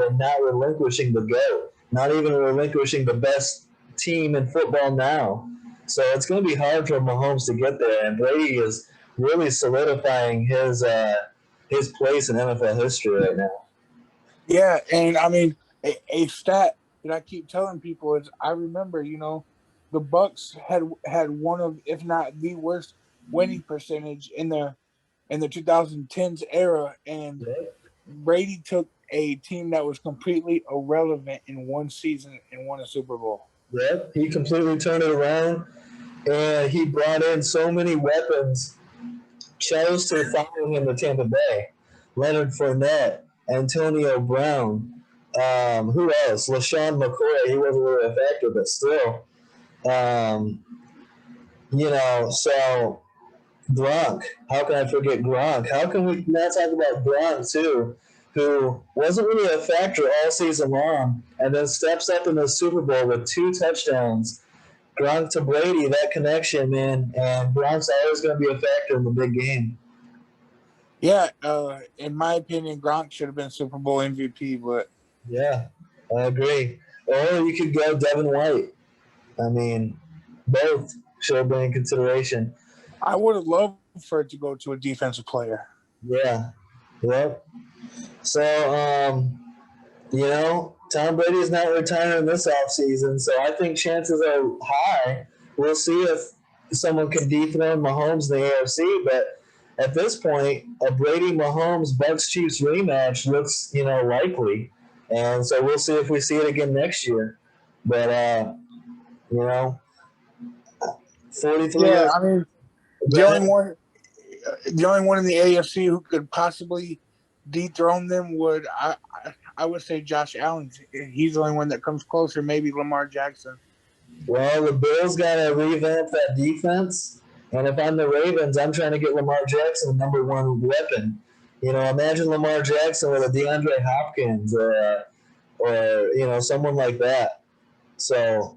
and not relinquishing the GOAT, not even relinquishing the best team in football now. So it's going to be hard for Mahomes to get there, and Brady is really solidifying his place in NFL history right now.
Yeah, and I mean, a stat that I keep telling people is I remember, the Bucks had one of, if not the worst, winning percentage in the 2010s era, and Brady took a team that was completely irrelevant in one season and won a Super Bowl.
Yep, he completely turned it around, and he brought in so many weapons. Chose to follow him to Tampa Bay. Leonard Fournette, Antonio Brown, who else? LaShawn McCoy. He wasn't really a factor, but still. So Gronk. How can I forget Gronk? How can we not talk about Gronk too, who wasn't really a factor all season long, and then steps up in the Super Bowl with 2 touchdowns. Gronk to Brady, that connection, man, and Gronk's always going to be a factor in the big game.
Yeah, in my opinion, Gronk should have been Super Bowl MVP, but
yeah, I agree. Or you could go Devin White. I mean, both should have been in consideration.
I would have loved for it to go to a defensive player.
Yeah. Yep. So, Tom Brady is not retiring this offseason, so I think chances are high. We'll see if someone can dethrone Mahomes in the AFC, but at this point, a Brady Mahomes Bucks Chiefs rematch looks, likely. And so we'll see if we see it again next year. But, you know, 43
Yeah,
years.
I mean, the only one, the only one in the AFC who could possibly dethrone them I would say Josh Allen. He's the only one that comes closer. Maybe Lamar Jackson.
Well, the Bills got to revamp that defense. And if I'm the Ravens, I'm trying to get Lamar Jackson the number one weapon. Imagine Lamar Jackson with a DeAndre Hopkins or someone like that. So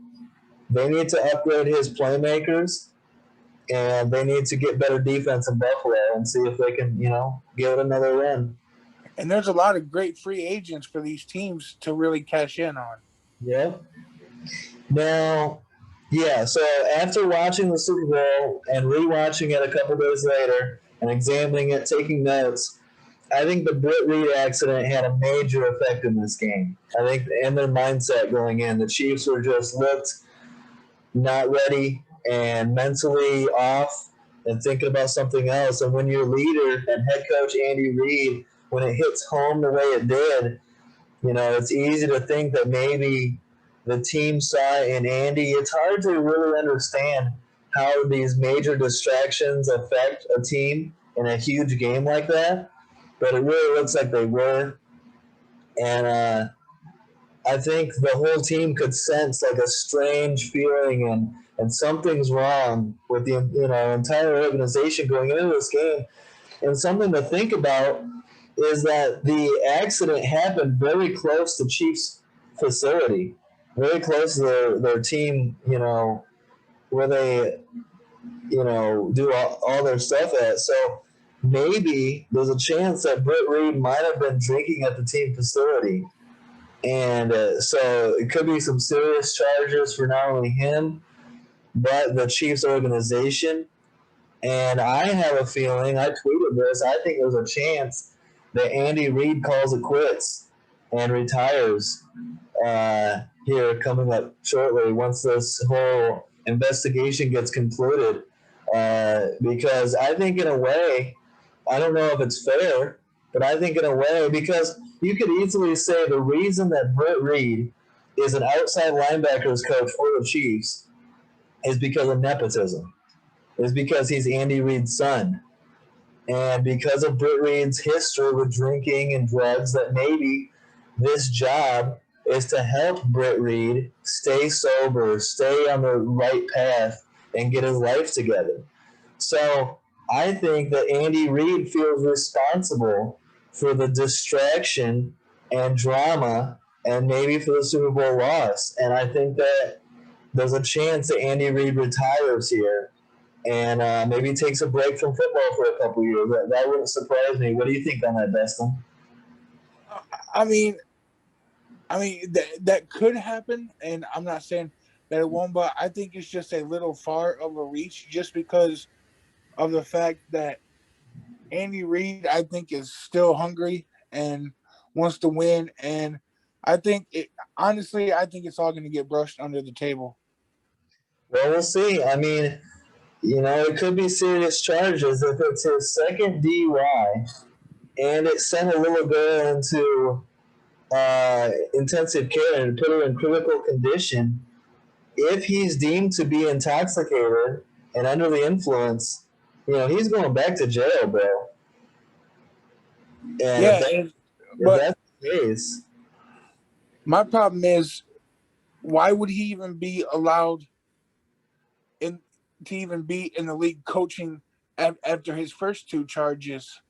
they need to upgrade his playmakers, and they need to get better defense in Buffalo and see if they can, give it another run.
And there's a lot of great free agents for these teams to really cash in on.
Yeah. Now, yeah, so after watching the Super Bowl and rewatching it a couple days later and examining it, taking notes, I think the Britt Reed accident had a major effect in this game. I think, and their mindset going in. The Chiefs were just looked not ready and mentally off and thinking about something else. And when your leader and head coach Andy Reid, when it hits home the way it did, it's easy to think that maybe the team saw in Andy. It's hard to really understand how these major distractions affect a team in a huge game like that, but it really looks like they were. And I think the whole team could sense like a strange feeling and something's wrong with the entire organization going into this game. And something to think about is that the accident happened very close to Chiefs facility, very close to their team, where they, do all their stuff at. So maybe there's a chance that Britt Reed might have been drinking at the team facility. And so it could be some serious charges for not only him, but the Chiefs organization. And I have a feeling, I tweeted this, I think there's a chance that Andy Reid calls it quits and retires here coming up shortly once this whole investigation gets concluded. Because I think in a way, I don't know if it's fair, but I think in a way, because you could easily say the reason that Britt Reid is an outside linebackers coach for the Chiefs is because of nepotism, is because he's Andy Reid's son. And because of Britt Reid's history with drinking and drugs, that maybe this job is to help Britt Reid stay sober, stay on the right path, and get his life together. So I think that Andy Reid feels responsible for the distraction and drama and maybe for the Super Bowl loss. And I think that there's a chance that Andy Reid retires here and maybe takes a break from football for a couple years. That wouldn't surprise me. What do you think on that, Dustin?
I mean, that could happen, and I'm not saying that it won't, but I think it's just a little far of a reach just because of the fact that Andy Reid, I think, is still hungry and wants to win. And I think honestly, I think it's all going to get brushed under the table.
Well, we'll see. I mean, it could be serious charges if it's his second DUI and it sent a little girl into intensive care and put her in critical condition. If he's deemed to be intoxicated and under the influence, he's going back to jail, bro. And
Yeah,
if
but
that's the case,
my problem is, why would he even be allowed in to even be in the league coaching after his first two charges?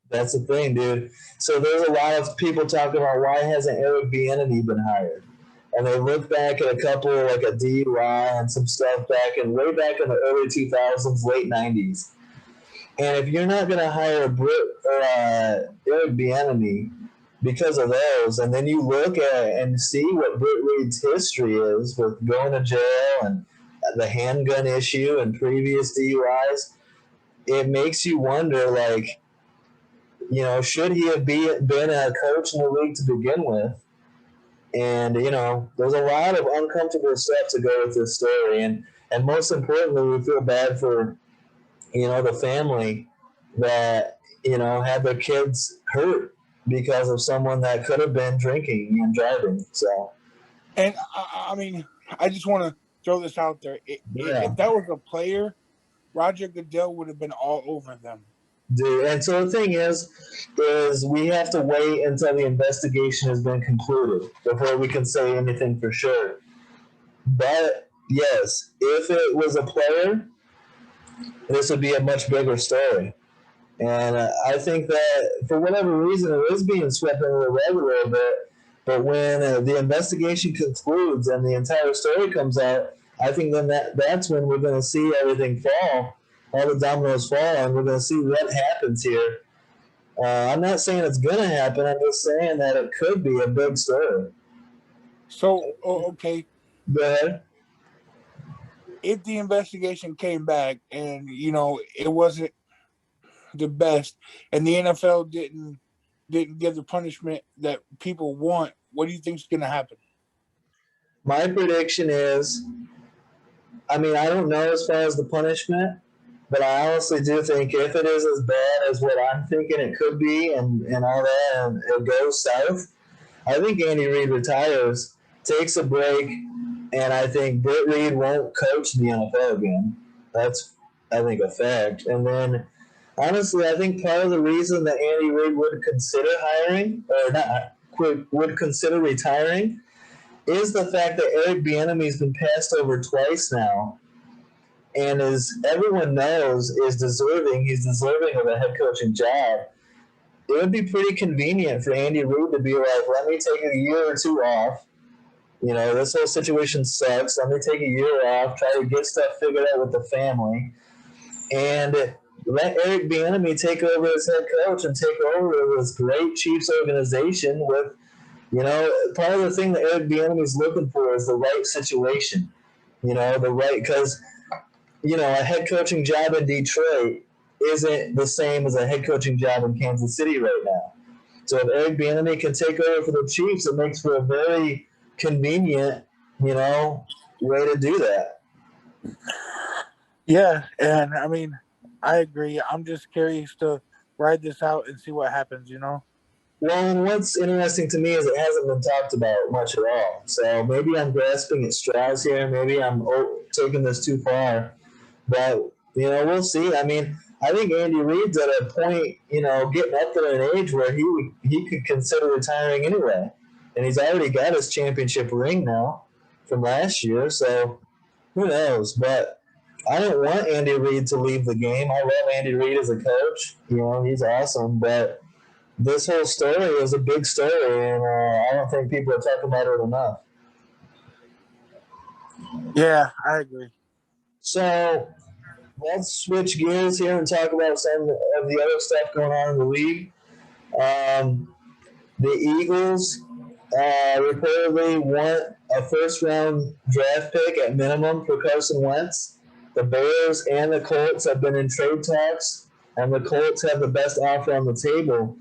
that's the thing, dude. So there's a lot of people talking about why hasn't Eric Bieniemy been hired? And they look back at a couple like a DUI and some stuff way back in the early 2000s, late 90s. And if you're not going to hire Eric Bieniemy because of those, and then you look at and see what Britt Reid's history is with going to jail and the handgun issue and previous DUIs, it makes you wonder, like, should he have been a coach in the league to begin with? And, there's a lot of uncomfortable stuff to go with this story. And most importantly, we feel bad for, the family that, had their kids hurt because of someone that could have been drinking and driving. So,
And I mean, I just want to throw this out there.
yeah.
If that was a player, Roger Goodell would have been all over them.
Dude, and so the thing is we have to wait until the investigation has been concluded before we can say anything for sure. But yes, if it was a player, this would be a much bigger story. And I think that for whatever reason, it is being swept under the rug a little bit. But when the investigation concludes and the entire story comes out, I think then that's when we're going to see everything fall, all the dominoes fall, and we're going to see what happens here. I'm not saying it's going to happen. I'm just saying that it could be a big story.
So, okay.
Go ahead.
If the investigation came back and, it wasn't the best and the NFL didn't give the punishment that people want, what do you think is going to happen?
My prediction is, I mean, I don't know as far as the punishment, but I honestly do think if it is as bad as what I'm thinking it could be and all that, and it goes south, I think Andy Reid retires, takes a break, and I think Britt Reid won't coach the NFL again. That's, I think, a fact. And then, honestly, I think part of the reason that Andy Reid would consider hiring, or not, would consider retiring, is the fact that Eric Bieniemy's been passed over twice now, and as everyone knows, is deserving. He's deserving of a head coaching job. It would be pretty convenient for Andy Reid to be like, let me take a year or two off. This whole situation sucks. Let me take a year off, try to get stuff figured out with the family, and let Eric Bieniemy take over as head coach and take over this great Chiefs organization with, part of the thing that Eric Bieniemy is looking for is the right situation. Because, a head coaching job in Detroit isn't the same as a head coaching job in Kansas City right now. So if Eric Bieniemy can take over for the Chiefs, it makes for a very convenient, way to do that.
Yeah, and I mean, I agree. I'm just curious to ride this out and see what happens,
Well, and what's interesting to me is it hasn't been talked about much at all. So maybe I'm grasping at straws here. Maybe I'm taking this too far. But, we'll see. I mean, I think Andy Reid's at a point, getting up there in age where he could consider retiring anyway. And he's already got his championship ring now from last year. So who knows? But I don't want Andy Reid to leave the game. I love Andy Reid as a coach. He's awesome. But this whole story is a big story, and I don't think people are talking about it enough.
Yeah, I agree.
So let's switch gears here and talk about some of the other stuff going on in the league. The Eagles reportedly want a first-round draft pick at minimum for Carson Wentz. The Bears and the Colts have been in trade talks, and the Colts have the best offer on the table.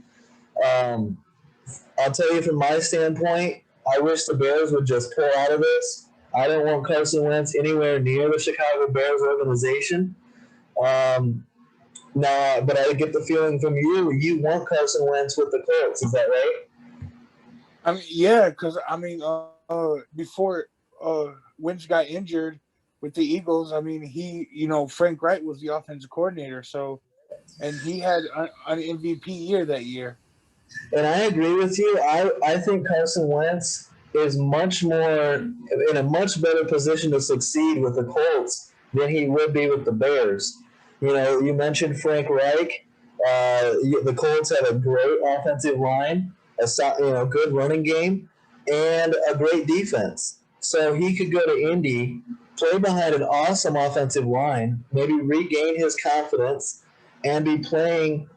I'll tell you from my standpoint, I wish the Bears would just pull out of this. I don't want Carson Wentz anywhere near the Chicago Bears organization. No, but I get the feeling from you want Carson Wentz with the Colts. Is that right?
I mean, yeah, because before Wentz got injured with the Eagles, I mean, Frank Wright was the offensive coordinator, so, and he had an MVP year that year.
And I agree with you. I think Carson Wentz is much more in a much better position to succeed with the Colts than he would be with the Bears. You mentioned Frank Reich. The Colts have a great offensive line, a good running game, and a great defense. So he could go to Indy, play behind an awesome offensive line, maybe regain his confidence, and be playing.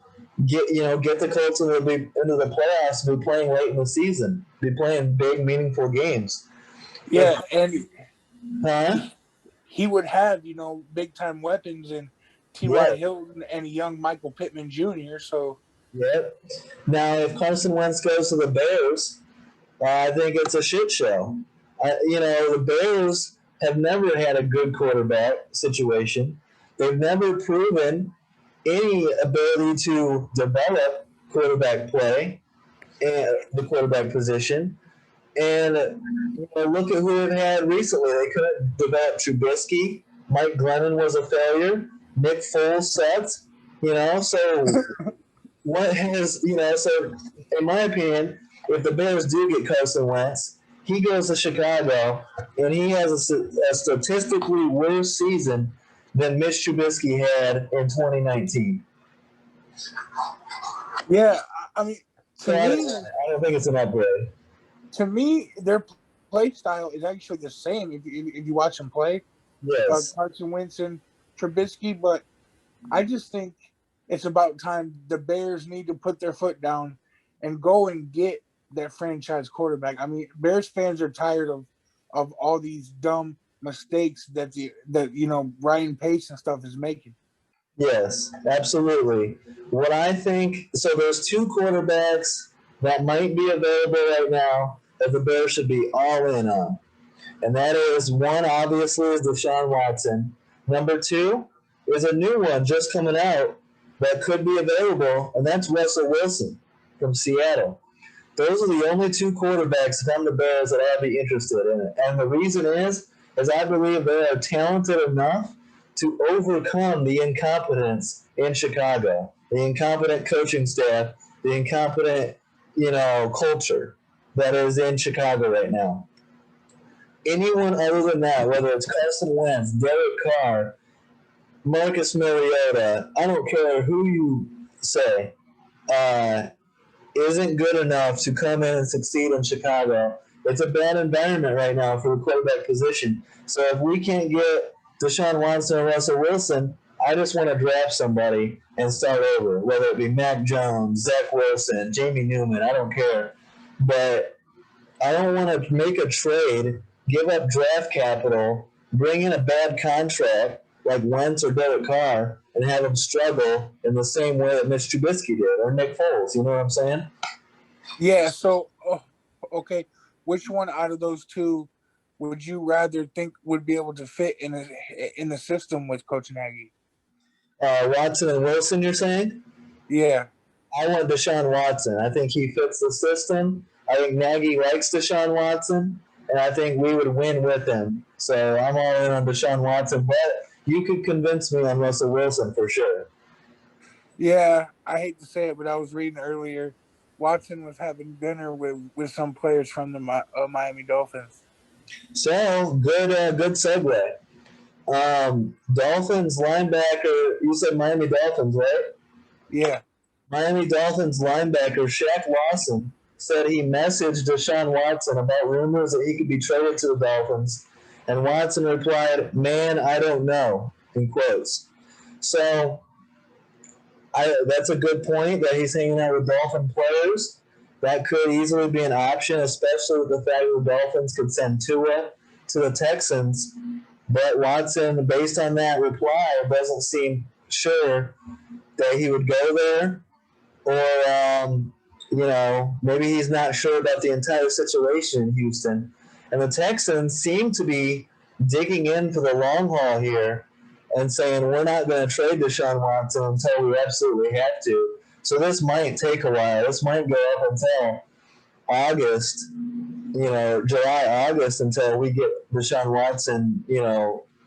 Get the Colts into the playoffs, be playing late in the season, be playing big, meaningful games.
Yeah, and he would have big time weapons and T.Y. Hilton and young Michael Pittman Jr. So
now if Carson Wentz goes to the Bears, I think it's a shit show. The Bears have never had a good quarterback situation. They've never proven any ability to develop quarterback play and the quarterback position. And look at who it had recently. They couldn't develop Trubisky. Mike Glennon was a failure. Nick Foles sucked. So what has so in my opinion, if the Bears do get Carson Wentz, he goes to Chicago and he has a statistically worse season than Mitch Trubisky had in 2019.
Yeah, I mean,
So I don't think it's an upgrade.
To me, their play style is actually the same if you watch them play.
Yes.
Carson Wentz and Trubisky, but I just think it's about time the Bears need to put their foot down and go and get that franchise quarterback. I mean, Bears fans are tired of all these dumb mistakes that Ryan Pace and stuff is making.
Yes, absolutely. What I think, so there's two quarterbacks that might be available right now that the Bears should be all in on. And that is one, obviously, is Deshaun Watson. Number two is a new one just coming out that could be available, and that's Russell Wilson from Seattle. Those are the only two quarterbacks from the Bears that I'd be interested in it. And the reason is I believe they are talented enough to overcome the incompetence in Chicago, the incompetent coaching staff, the incompetent, culture that is in Chicago right now. Anyone other than that, whether it's Carson Wentz, Derek Carr, Marcus Mariota, I don't care who you say, isn't good enough to come in and succeed in Chicago. It's a bad environment right now for the quarterback position. So if we can't get Deshaun Watson and Russell Wilson, I just want to draft somebody and start over, whether it be Mac Jones, Zach Wilson, Jamie Newman, I don't care. But I don't want to make a trade, give up draft capital, bring in a bad contract like Wentz or Derek Carr, and have them struggle in the same way that Mitch Trubisky did or Nick Foles. You know what I'm saying?
Yeah. So, okay, which one out of those two would you rather think would be able to fit in the system with Coach Nagy?
Watson and Wilson, you're saying?
Yeah.
I want Deshaun Watson. I think he fits the system. I think Nagy likes Deshaun Watson, and I think we would win with him. So I'm all in on Deshaun Watson, but you could convince me on Russell Wilson for sure.
Yeah, I hate to say it, but I was reading earlier. Watson was having dinner with some players from the Miami Dolphins.
So good segue. Dolphins linebacker. You said Miami Dolphins, right?
Yeah.
Miami Dolphins linebacker Shaq Lawson said he messaged Deshaun Watson about rumors that he could be traded to the Dolphins, and Watson replied, "Man, I don't know," in quotes. So that's a good point that he's hanging out with Dolphin players. That could easily be an option, especially with the fact that the Dolphins could send Tua to the Texans. But Watson, based on that reply, doesn't seem sure that he would go there. Or, maybe he's not sure about the entire situation in Houston. And the Texans seem to be digging in for the long haul here and saying, we're not going to trade Deshaun Watson until we absolutely have to. So this might take a while. This might go up until August, July, August, until we get Deshaun Watson,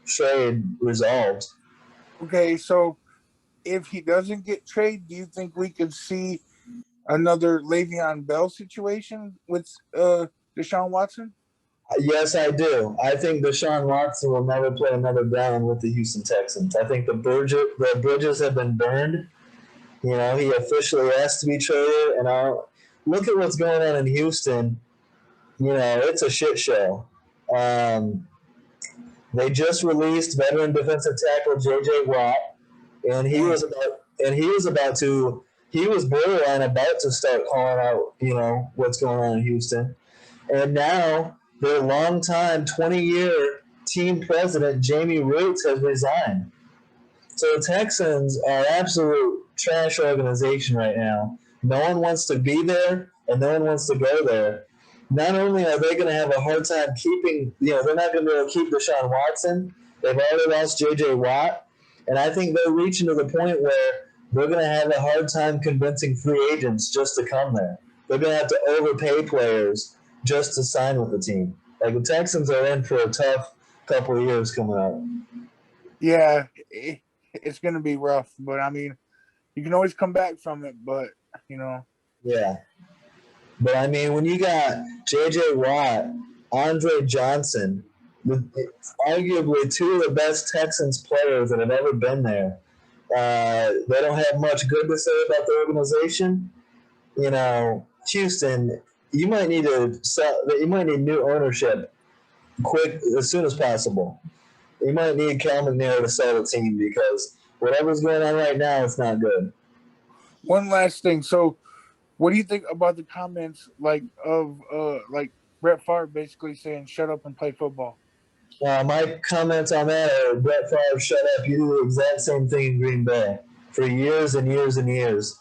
trade resolved.
Okay, so if he doesn't get traded, do you think we could see another Le'Veon Bell situation with Deshaun Watson?
Yes, I do. I think Deshaun Watson will never play another down with the Houston Texans. I think the bridges have been burned. He officially has to be traded. And look at what's going on in Houston. It's a shit show. They just released veteran defensive tackle J.J. Watt, and he was borderline about to start calling out, what's going on in Houston. And now their longtime 20-year team president, Jamie Roots, has resigned. So the Texans are absolute trash organization right now. No one wants to be there, and no one wants to go there. Not only are they going to have a hard time keeping, they're not going to be able to keep Deshaun Watson. They've already lost J.J. Watt. And I think they're reaching to the point where they're going to have a hard time convincing free agents just to come there. They're going to have to overpay players just to sign with the team. Like the Texans are in for a tough couple of years coming up.
Yeah, it's going to be rough, but I mean, you can always come back from it. But
Yeah. But I mean, when you got J.J. Watt, Andre Johnson, arguably two of the best Texans players that have ever been there, they don't have much good to say about the organization. Houston, you might need new ownership quick as soon as possible. You might need Cal McNair to sell the team because whatever's going on right now, it's not good.
One last thing. So, what do you think about the comments of Brett Favre basically saying "shut up and play football"?
My comments on that are Brett Favre, shut up. You do the exact same thing in Green Bay for years and years and years.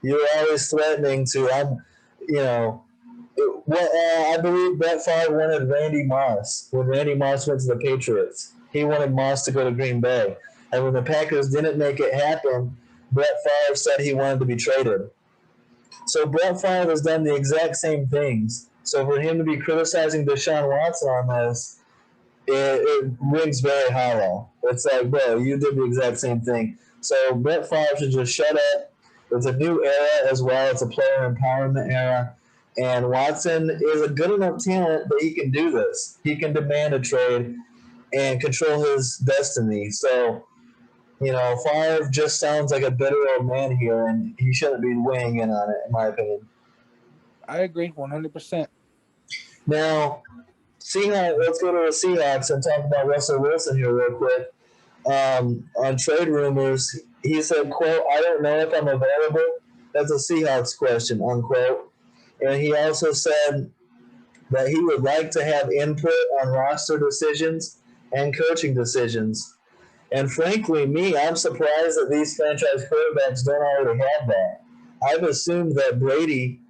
You're always threatening to. I believe Brett Favre wanted Randy Moss when Randy Moss went to the Patriots. He wanted Moss to go to Green Bay. And when the Packers didn't make it happen, Brett Favre said he wanted to be traded. So Brett Favre has done the exact same things. So for him to be criticizing Deshaun Watson on this, it rings very hollow. It's like, bro, you did the exact same thing. So Brett Favre should just shut up. It's a new era as well. It's a player empowerment era. And Watson is a good enough talent that he can do this. He can demand a trade and control his destiny. So, Favre just sounds like a bitter old man here, and he shouldn't be weighing in on it, in my opinion.
I agree 100%.
Now, let's go to the Seahawks and talk about Russell Wilson here real quick. On trade rumors, he said, quote, "I don't know if I'm available." That's a Seahawks question, unquote. And he also said that he would like to have input on roster decisions and coaching decisions. And frankly, I'm surprised that these franchise quarterbacks don't already have that. I've assumed that Brady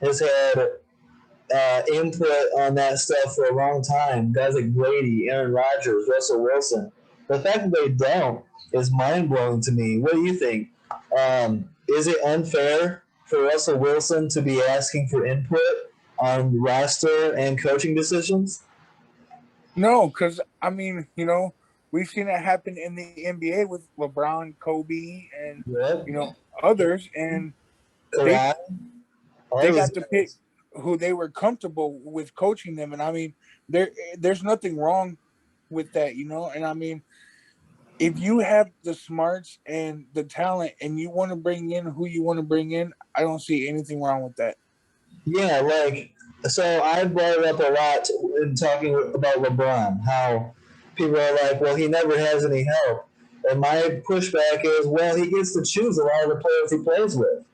has had input on that stuff for a long time. Guys like Brady, Aaron Rodgers, Russell Wilson. The fact that they don't is mind blowing to me. What do you think? Is it unfair for Russell Wilson to be asking for input on roster and coaching decisions?
No, because I mean, we've seen it happen in the NBA with LeBron, Kobe, and
Yep.
others, and they got to pick who they were comfortable with coaching them. And I mean, there's nothing wrong with that, And I mean, if you have the smarts and the talent, and you want to bring in who you want to bring in, I don't see anything wrong with that.
Yeah, so I brought it up a lot in talking about LeBron, how people are like, well, he never has any help. And my pushback is, well, he gets to choose a lot of the players he plays with.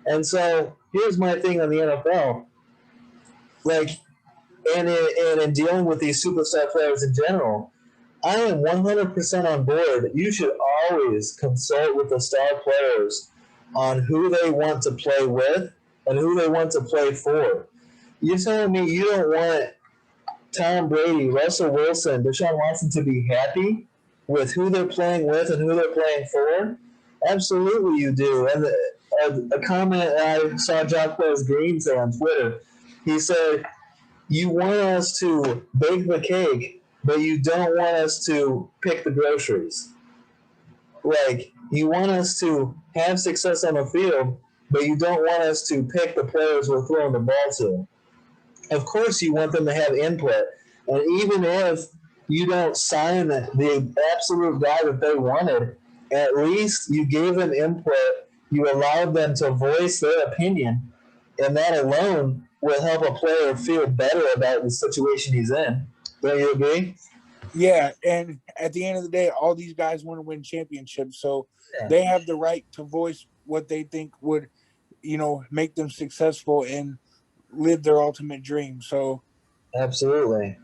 And so here's my thing on the NFL. And in dealing with these superstar players in general, I am 100% on board. You should always consult with the star players on who they want to play with and who they want to play for. You're telling me you don't want Tom Brady, Russell Wilson, Deshaun Watson to be happy with who they're playing with and who they're playing for? Absolutely you do. And a comment I saw Jacquez Green say on Twitter, he said, you want us to bake the cake, but you don't want us to pick the groceries. You want us to have success on the field, but you don't want us to pick the players we're throwing the ball to. Of course, you want them to have input. And even if you don't sign the absolute guy that they wanted, at least you gave them input. You allowed them to voice their opinion. And that alone will help a player feel better about the situation he's in. Don't you agree?
Yeah, and at the end of the day, all these guys want to win championships, so they have the right to voice what they think would, make them successful and live their ultimate dream. So,
absolutely.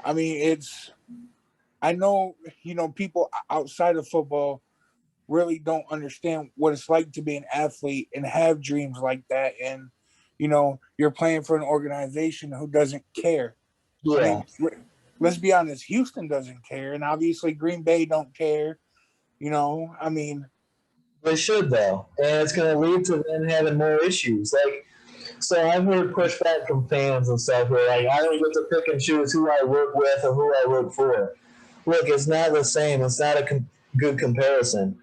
I mean, I know, people outside of football really don't understand what it's like to be an athlete and have dreams like that, and you're playing for an organization who doesn't care.
Yeah.
I mean, let's be honest, Houston doesn't care, and obviously Green Bay don't care. I mean,
They should though, and it's going to lead to them having more issues. Like, so I've heard pushback from fans and stuff where like I don't get to pick and choose who I work with or who I work for. Look, it's not the same. It's not a good comparison.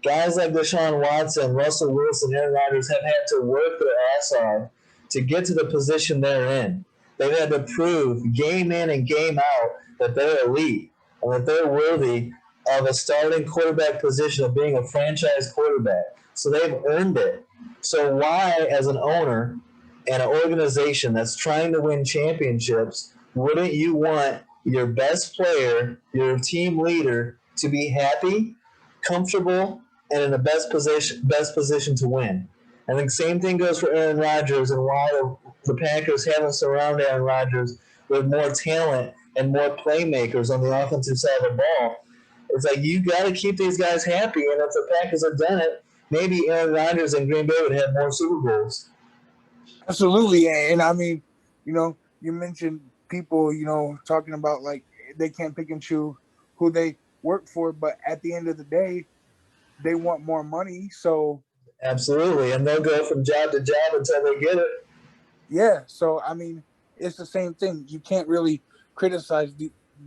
Guys like Deshaun Watson, Russell Wilson, Aaron Rodgers have had to work their ass off to get to the position they're in. They've had to prove game in and game out that they're elite and that they're worthy of a starting quarterback position of being a franchise quarterback. So they've earned it. So why, as an owner and an organization that's trying to win championships, wouldn't you want your best player, your team leader, to be happy, comfortable, and in the best position to win? I think same thing goes for Aaron Rodgers and why the Packers haven't surrounded Aaron Rodgers with more talent and more playmakers on the offensive side of the ball. It's like you got to keep these guys happy, and if the Packers have done it, maybe Aaron Rodgers and Green Bay would have more Super Bowls.
absolutely. And I mean, you mentioned people, talking about like they can't pick and choose who they work for, but at the end of the day, they want more money. So
Absolutely, and they'll go from job to job until they get it.
yeah, so I mean, it's the same thing. You can't really criticize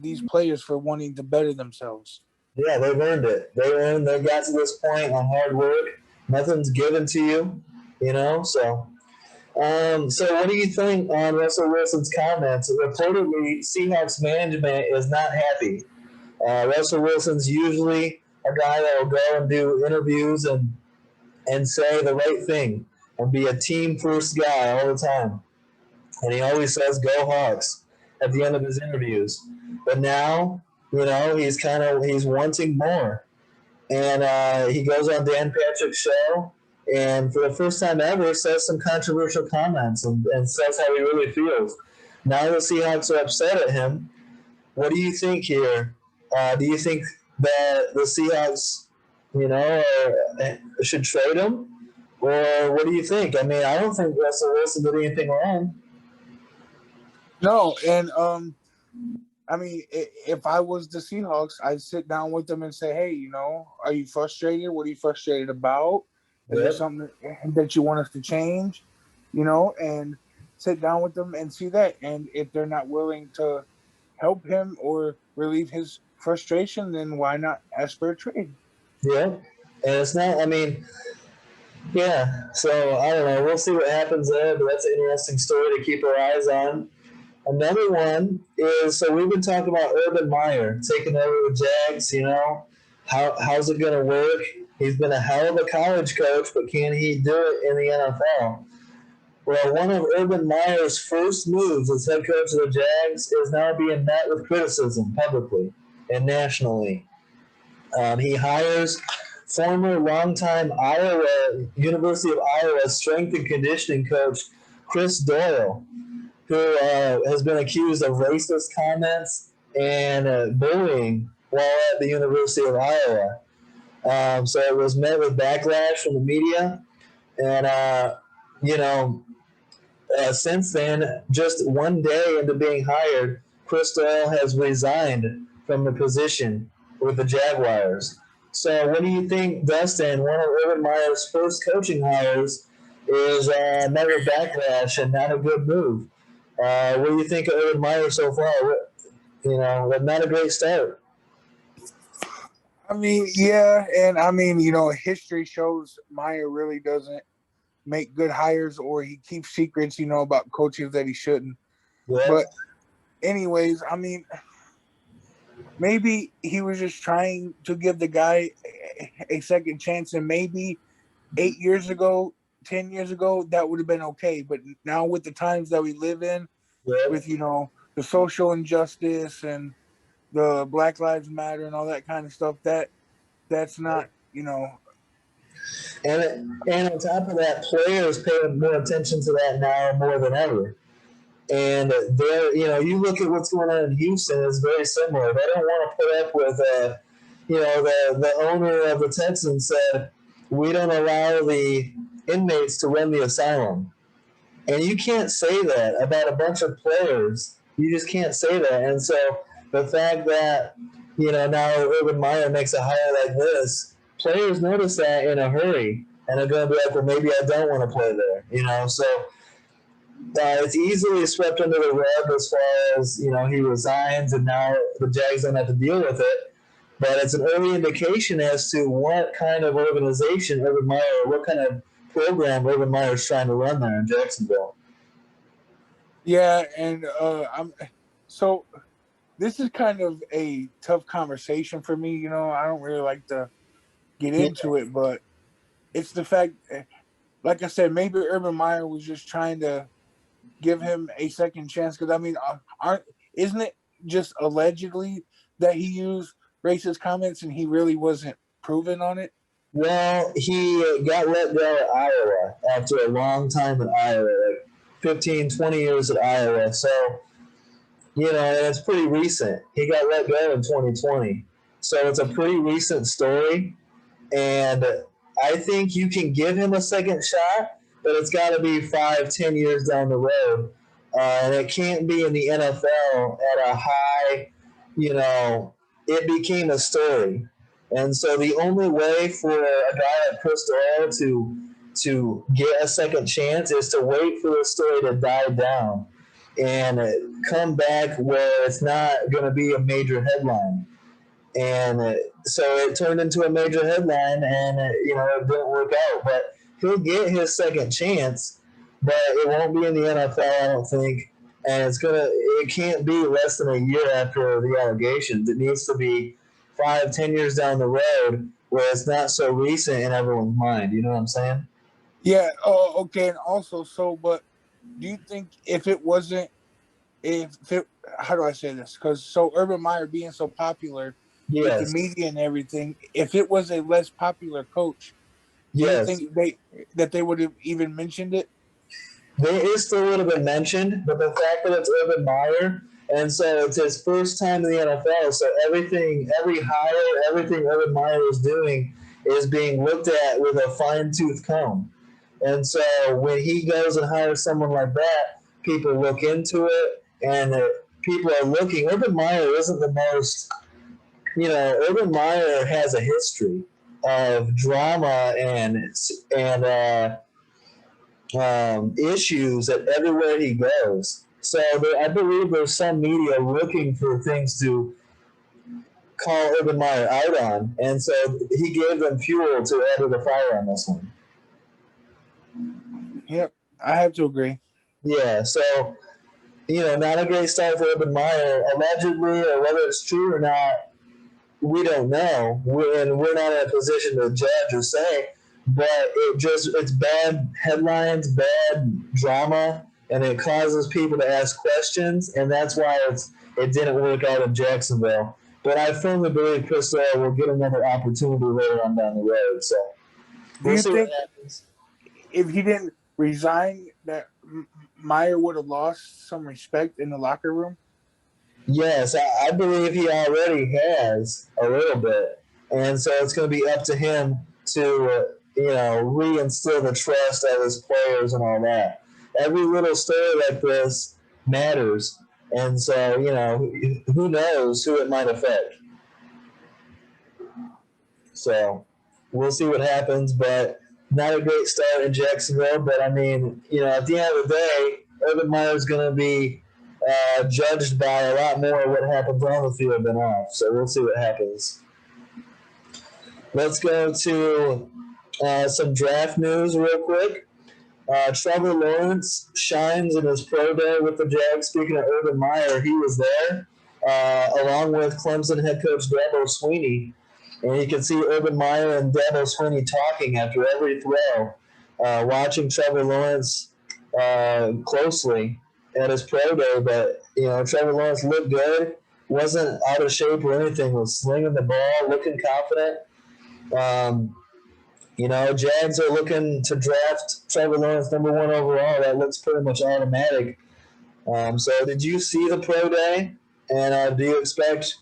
these players for wanting to better themselves.
Yeah, they've earned it. They got to this point on hard work. Nothing's given to you, So, so what do you think on Russell Wilson's comments? Reportedly, Seahawks management is not happy. Russell Wilson's usually a guy that will go and do interviews and say the right thing and be a team first guy all the time. And he always says "Go Hawks" at the end of his interviews. But now, he's wanting more, and he goes on Dan Patrick's show, and for the first time ever, says some controversial comments and says how he really feels. Now the Seahawks are upset at him. What do you think here? Do you think that the Seahawks, should trade him, or what do you think? I mean, I don't think Russell Wilson did anything wrong.
No, and I mean, if I was the Seahawks, I'd sit down with them and say, "Hey, are you frustrated? What are you frustrated about? Is there something that you want us to change?" And sit down with them and see that. And if they're not willing to help him or relieve his frustration, then why not ask for a trade?
Yeah, and it's not. I mean, yeah. So I don't know. We'll see what happens there, but that's an interesting story to keep our eyes on. Another one is, so we've been talking about Urban Meyer taking over the Jags. How's it going to work? He's been a hell of a college coach, but can he do it in the NFL? Well, one of Urban Meyer's first moves as head coach of the Jags is now being met with criticism publicly and nationally. He hires former longtime University of Iowa strength and conditioning coach Chris Doyle, who has been accused of racist comments and bullying while at the University of Iowa. So it was met with backlash from the media. And, since then, just one day into being hired, Chris Doyle has resigned from the position with the Jaguars. So what do you think, Dustin, one of Urban Meyer's first coaching hires is another backlash and not a good move? What do you think of Urban Meyer so far? Not a great start.
I mean, yeah, and I mean, history shows Meyer really doesn't make good hires, or he keeps secrets, about coaches that he shouldn't.
Yeah.
But anyways, I mean, maybe he was just trying to give the guy a second chance, and maybe 8 years ago, 10 years ago, that would have been okay. But now with the times that we live in, with, the social injustice and the Black Lives Matter and all that kind of stuff, that's not,
And on top of that, players pay more attention to that now more than ever. And you look at what's going on in Houston, it's very similar. They don't want to put up with, the owner of the Texans said, we don't allow the inmates to run the asylum. And you can't say that about a bunch of players. You just can't say that. And so the fact that Now Urban Meyer makes a hire like this, players notice that in a hurry, and they're going to be like, well, maybe I don't want to play there. So it's easily swept under the rug as far as he resigns, and now the Jags don't have to deal with it. But it's an early indication as to what kind of organization Urban Meyer, what kind of program Urban Meyer is trying to run there in Jacksonville.
Yeah, and so this is kind of a tough conversation for me. I don't really like to get
Yeah.
into it, but it's the fact, like I said, maybe Urban Meyer was just trying to give him a second chance. Because isn't it just allegedly that he used racist comments and he really wasn't proven on it?
Well, he got let go at Iowa after a long time in Iowa, like 15, 20 years at Iowa. So, and it's pretty recent. He got let go in 2020. So it's a pretty recent story. And I think you can give him a second shot, but it's got to be 5, 10 years down the road. And it can't be in the NFL at a high, it became a story. And so the only way for a guy like Chris Doyle to get a second chance is to wait for the story to die down and come back where it's not going to be a major headline. And so it turned into a major headline, and it didn't work out. But he'll get his second chance, but it won't be in the NFL, I don't think. And it can't be less than a year after the allegations. It needs to be 5, 10 years down the road where it's not so recent in everyone's mind. You know what I'm saying?
Yeah. Oh, okay. And also, but do you think if it wasn't, how do I say this? Because Urban Meyer being so popular with the
Yes.
media and everything, if it was a less popular coach, do you
Yes.
think they would have even mentioned it?
It still would have been mentioned, but the fact that it's Urban Meyer, and so it's his first time in the NFL, so every hire, everything Urban Meyer is doing is being looked at with a fine tooth comb. And so when he goes and hires someone like that, people look into it, and people are looking. Urban Meyer isn't the most, Urban Meyer has a history of drama and issues at everywhere he goes. So I believe there's some media looking for things to call Urban Meyer out on, and so he gave them fuel to add to the fire on this one.
Yep, I have to agree.
Yeah, so not a great start for Urban Meyer. Allegedly, or whether it's true or not, we don't know, and we're not in a position to judge or say. But it's bad headlines, bad drama, and it causes people to ask questions, and that's why it didn't work out in Jacksonville. But I firmly believe Chris Doyle will get another opportunity later on down the road. So
Do
we'll
you
see what
think
happens.
if he didn't resign, that Meyer would have lost some respect in the locker room?
Yes, I believe he already has a little bit, and so it's going to be up to him to reinstill the trust of his players and all that. Every little story like this matters, and so who knows who it might affect. So we'll see what happens, but not a great start in Jacksonville. But I mean, at the end of the day, Urban Meyer is going to be judged by a lot more of what happens on the field than off. So we'll see what happens. Let's go to some draft news real quick. Trevor Lawrence shines in his pro day with the Jags. Speaking of Urban Meyer, he was there along with Clemson head coach Dabo Swinney. And you can see Urban Meyer and Dabo Swinney talking after every throw, watching Trevor Lawrence closely at his pro day. But, Trevor Lawrence looked good, wasn't out of shape or anything, was slinging the ball, looking confident. Jags are looking to draft Trevor Lawrence #1 overall. That looks pretty much automatic. So did you see the pro day? And do you expect,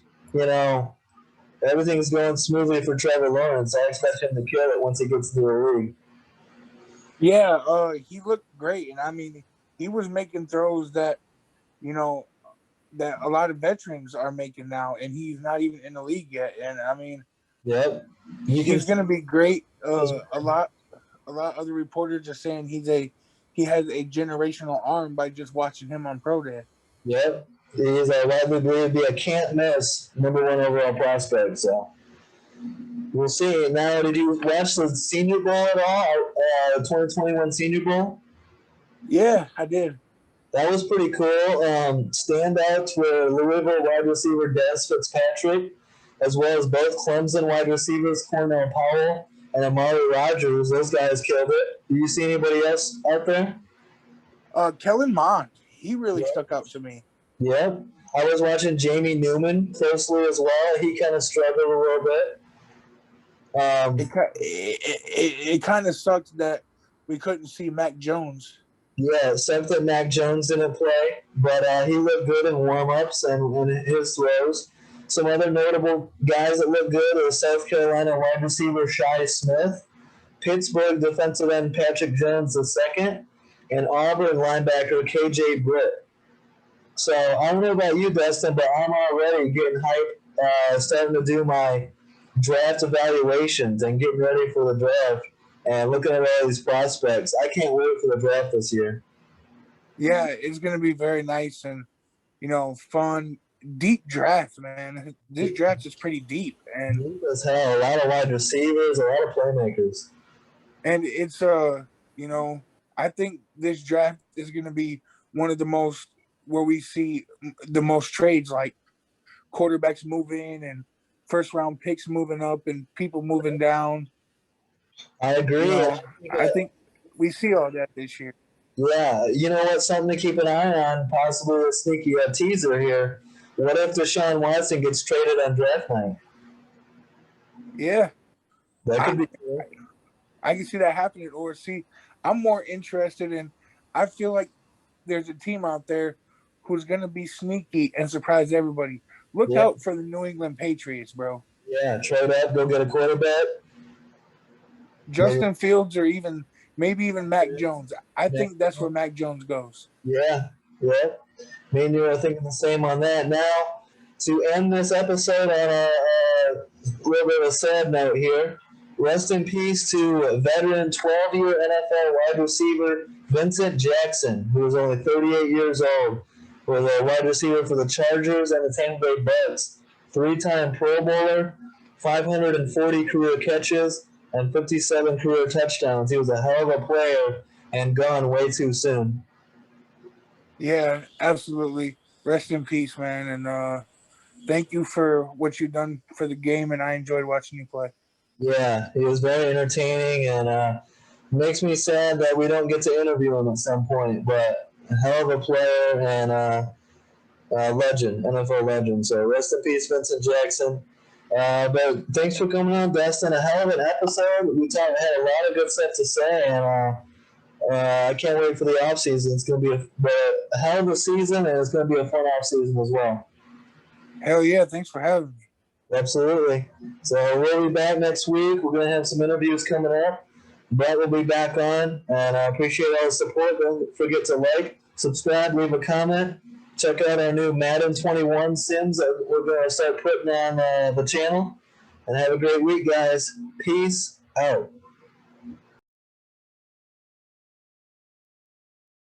everything's going smoothly for Trevor Lawrence? I expect him to kill it once he gets to the league.
Yeah, he looked great, and I mean, he was making throws that that a lot of veterans are making now, and he's not even in the league yet. And I mean,
Yep. You can
he's
see
going to be great.
his,
A lot of other reporters are saying he has a generational arm by just watching him on Pro Day.
yep. He's widely believed to be a can't miss number one overall prospect. So we'll see. Now, did you watch the Senior Bowl at all? 2021 Senior Bowl?
Yeah, I did.
That was pretty cool. Standouts were Louisville wide receiver Des Fitzpatrick, as well as both Clemson wide receivers Cornell Powell and Amari Rogers. Those guys killed it. Do you see anybody else out there?
Kellen Mond, he really stuck out to me.
Yep. I was watching Jamie Newman closely as well. He kind of struggled a little bit.
It kind of sucked that we couldn't see Mac Jones.
Yeah, except that Mac Jones didn't play, but he looked good in warm-ups and his throws. Some other notable guys that look good are South Carolina wide receiver Shi Smith, Pittsburgh defensive end Patrick Jones II, and Auburn linebacker KJ Britt. So I don't know about you, Dustin, but I'm already getting hyped, starting to do my draft evaluations and getting ready for the draft and looking at all these prospects. I can't wait for the draft this year.
Yeah, it's going to be very nice and, fun. Deep draft, man. This draft is pretty deep. And
deep as hell. A lot of wide receivers, a lot of playmakers.
And it's, I think this draft is going to be one of the most, where we see the most trades, like quarterbacks moving and first round picks moving up and people moving down.
I agree.
I think we see all that this year.
Yeah, you know what? Something to keep an eye on, possibly a sneaky teaser here. What if Deshaun Watson gets traded on draft night?
Yeah.
That could be cool.
I can see that happening. Or see, I'm more interested in, I feel like there's a team out there who's going to be sneaky and surprise everybody. Look out for the New England Patriots, bro.
Yeah, trade up, go get a quarterback.
Justin Fields or maybe even Mac Jones. I think that's where Mac Jones goes.
Yeah. Me and you are thinking the same on that. Now, to end this episode on a little bit of a sad note here, rest in peace to veteran 12-year NFL wide receiver Vincent Jackson, who was only 38 years old, was a wide receiver for the Chargers and the Tampa Bay Bucks. 3-time Pro Bowler, 540 career catches, and 57 career touchdowns. He was a hell of a player and gone way too soon.
Yeah, absolutely. Rest in peace, man. And thank you for what you've done for the game, and I enjoyed watching you play.
Yeah, he was very entertaining, and makes me sad that we don't get to interview him at some point. But a hell of a player and legend, NFL legend. So rest in peace, Vincent Jackson. But thanks for coming on, Dustin. A hell of an episode. We had a lot of good stuff to say, and I can't wait for the off season. It's going to be a hell of a season, and it's going to be a fun off season as well.
Hell yeah! Thanks for having me.
Absolutely. So we'll be back next week. We're going to have some interviews coming up. Brett will be back on, and I appreciate all the support. Don't forget to like, subscribe, leave a comment. Check out our new Madden 21 Sims that we're going to start putting on the channel. And have a great week, guys. Peace out.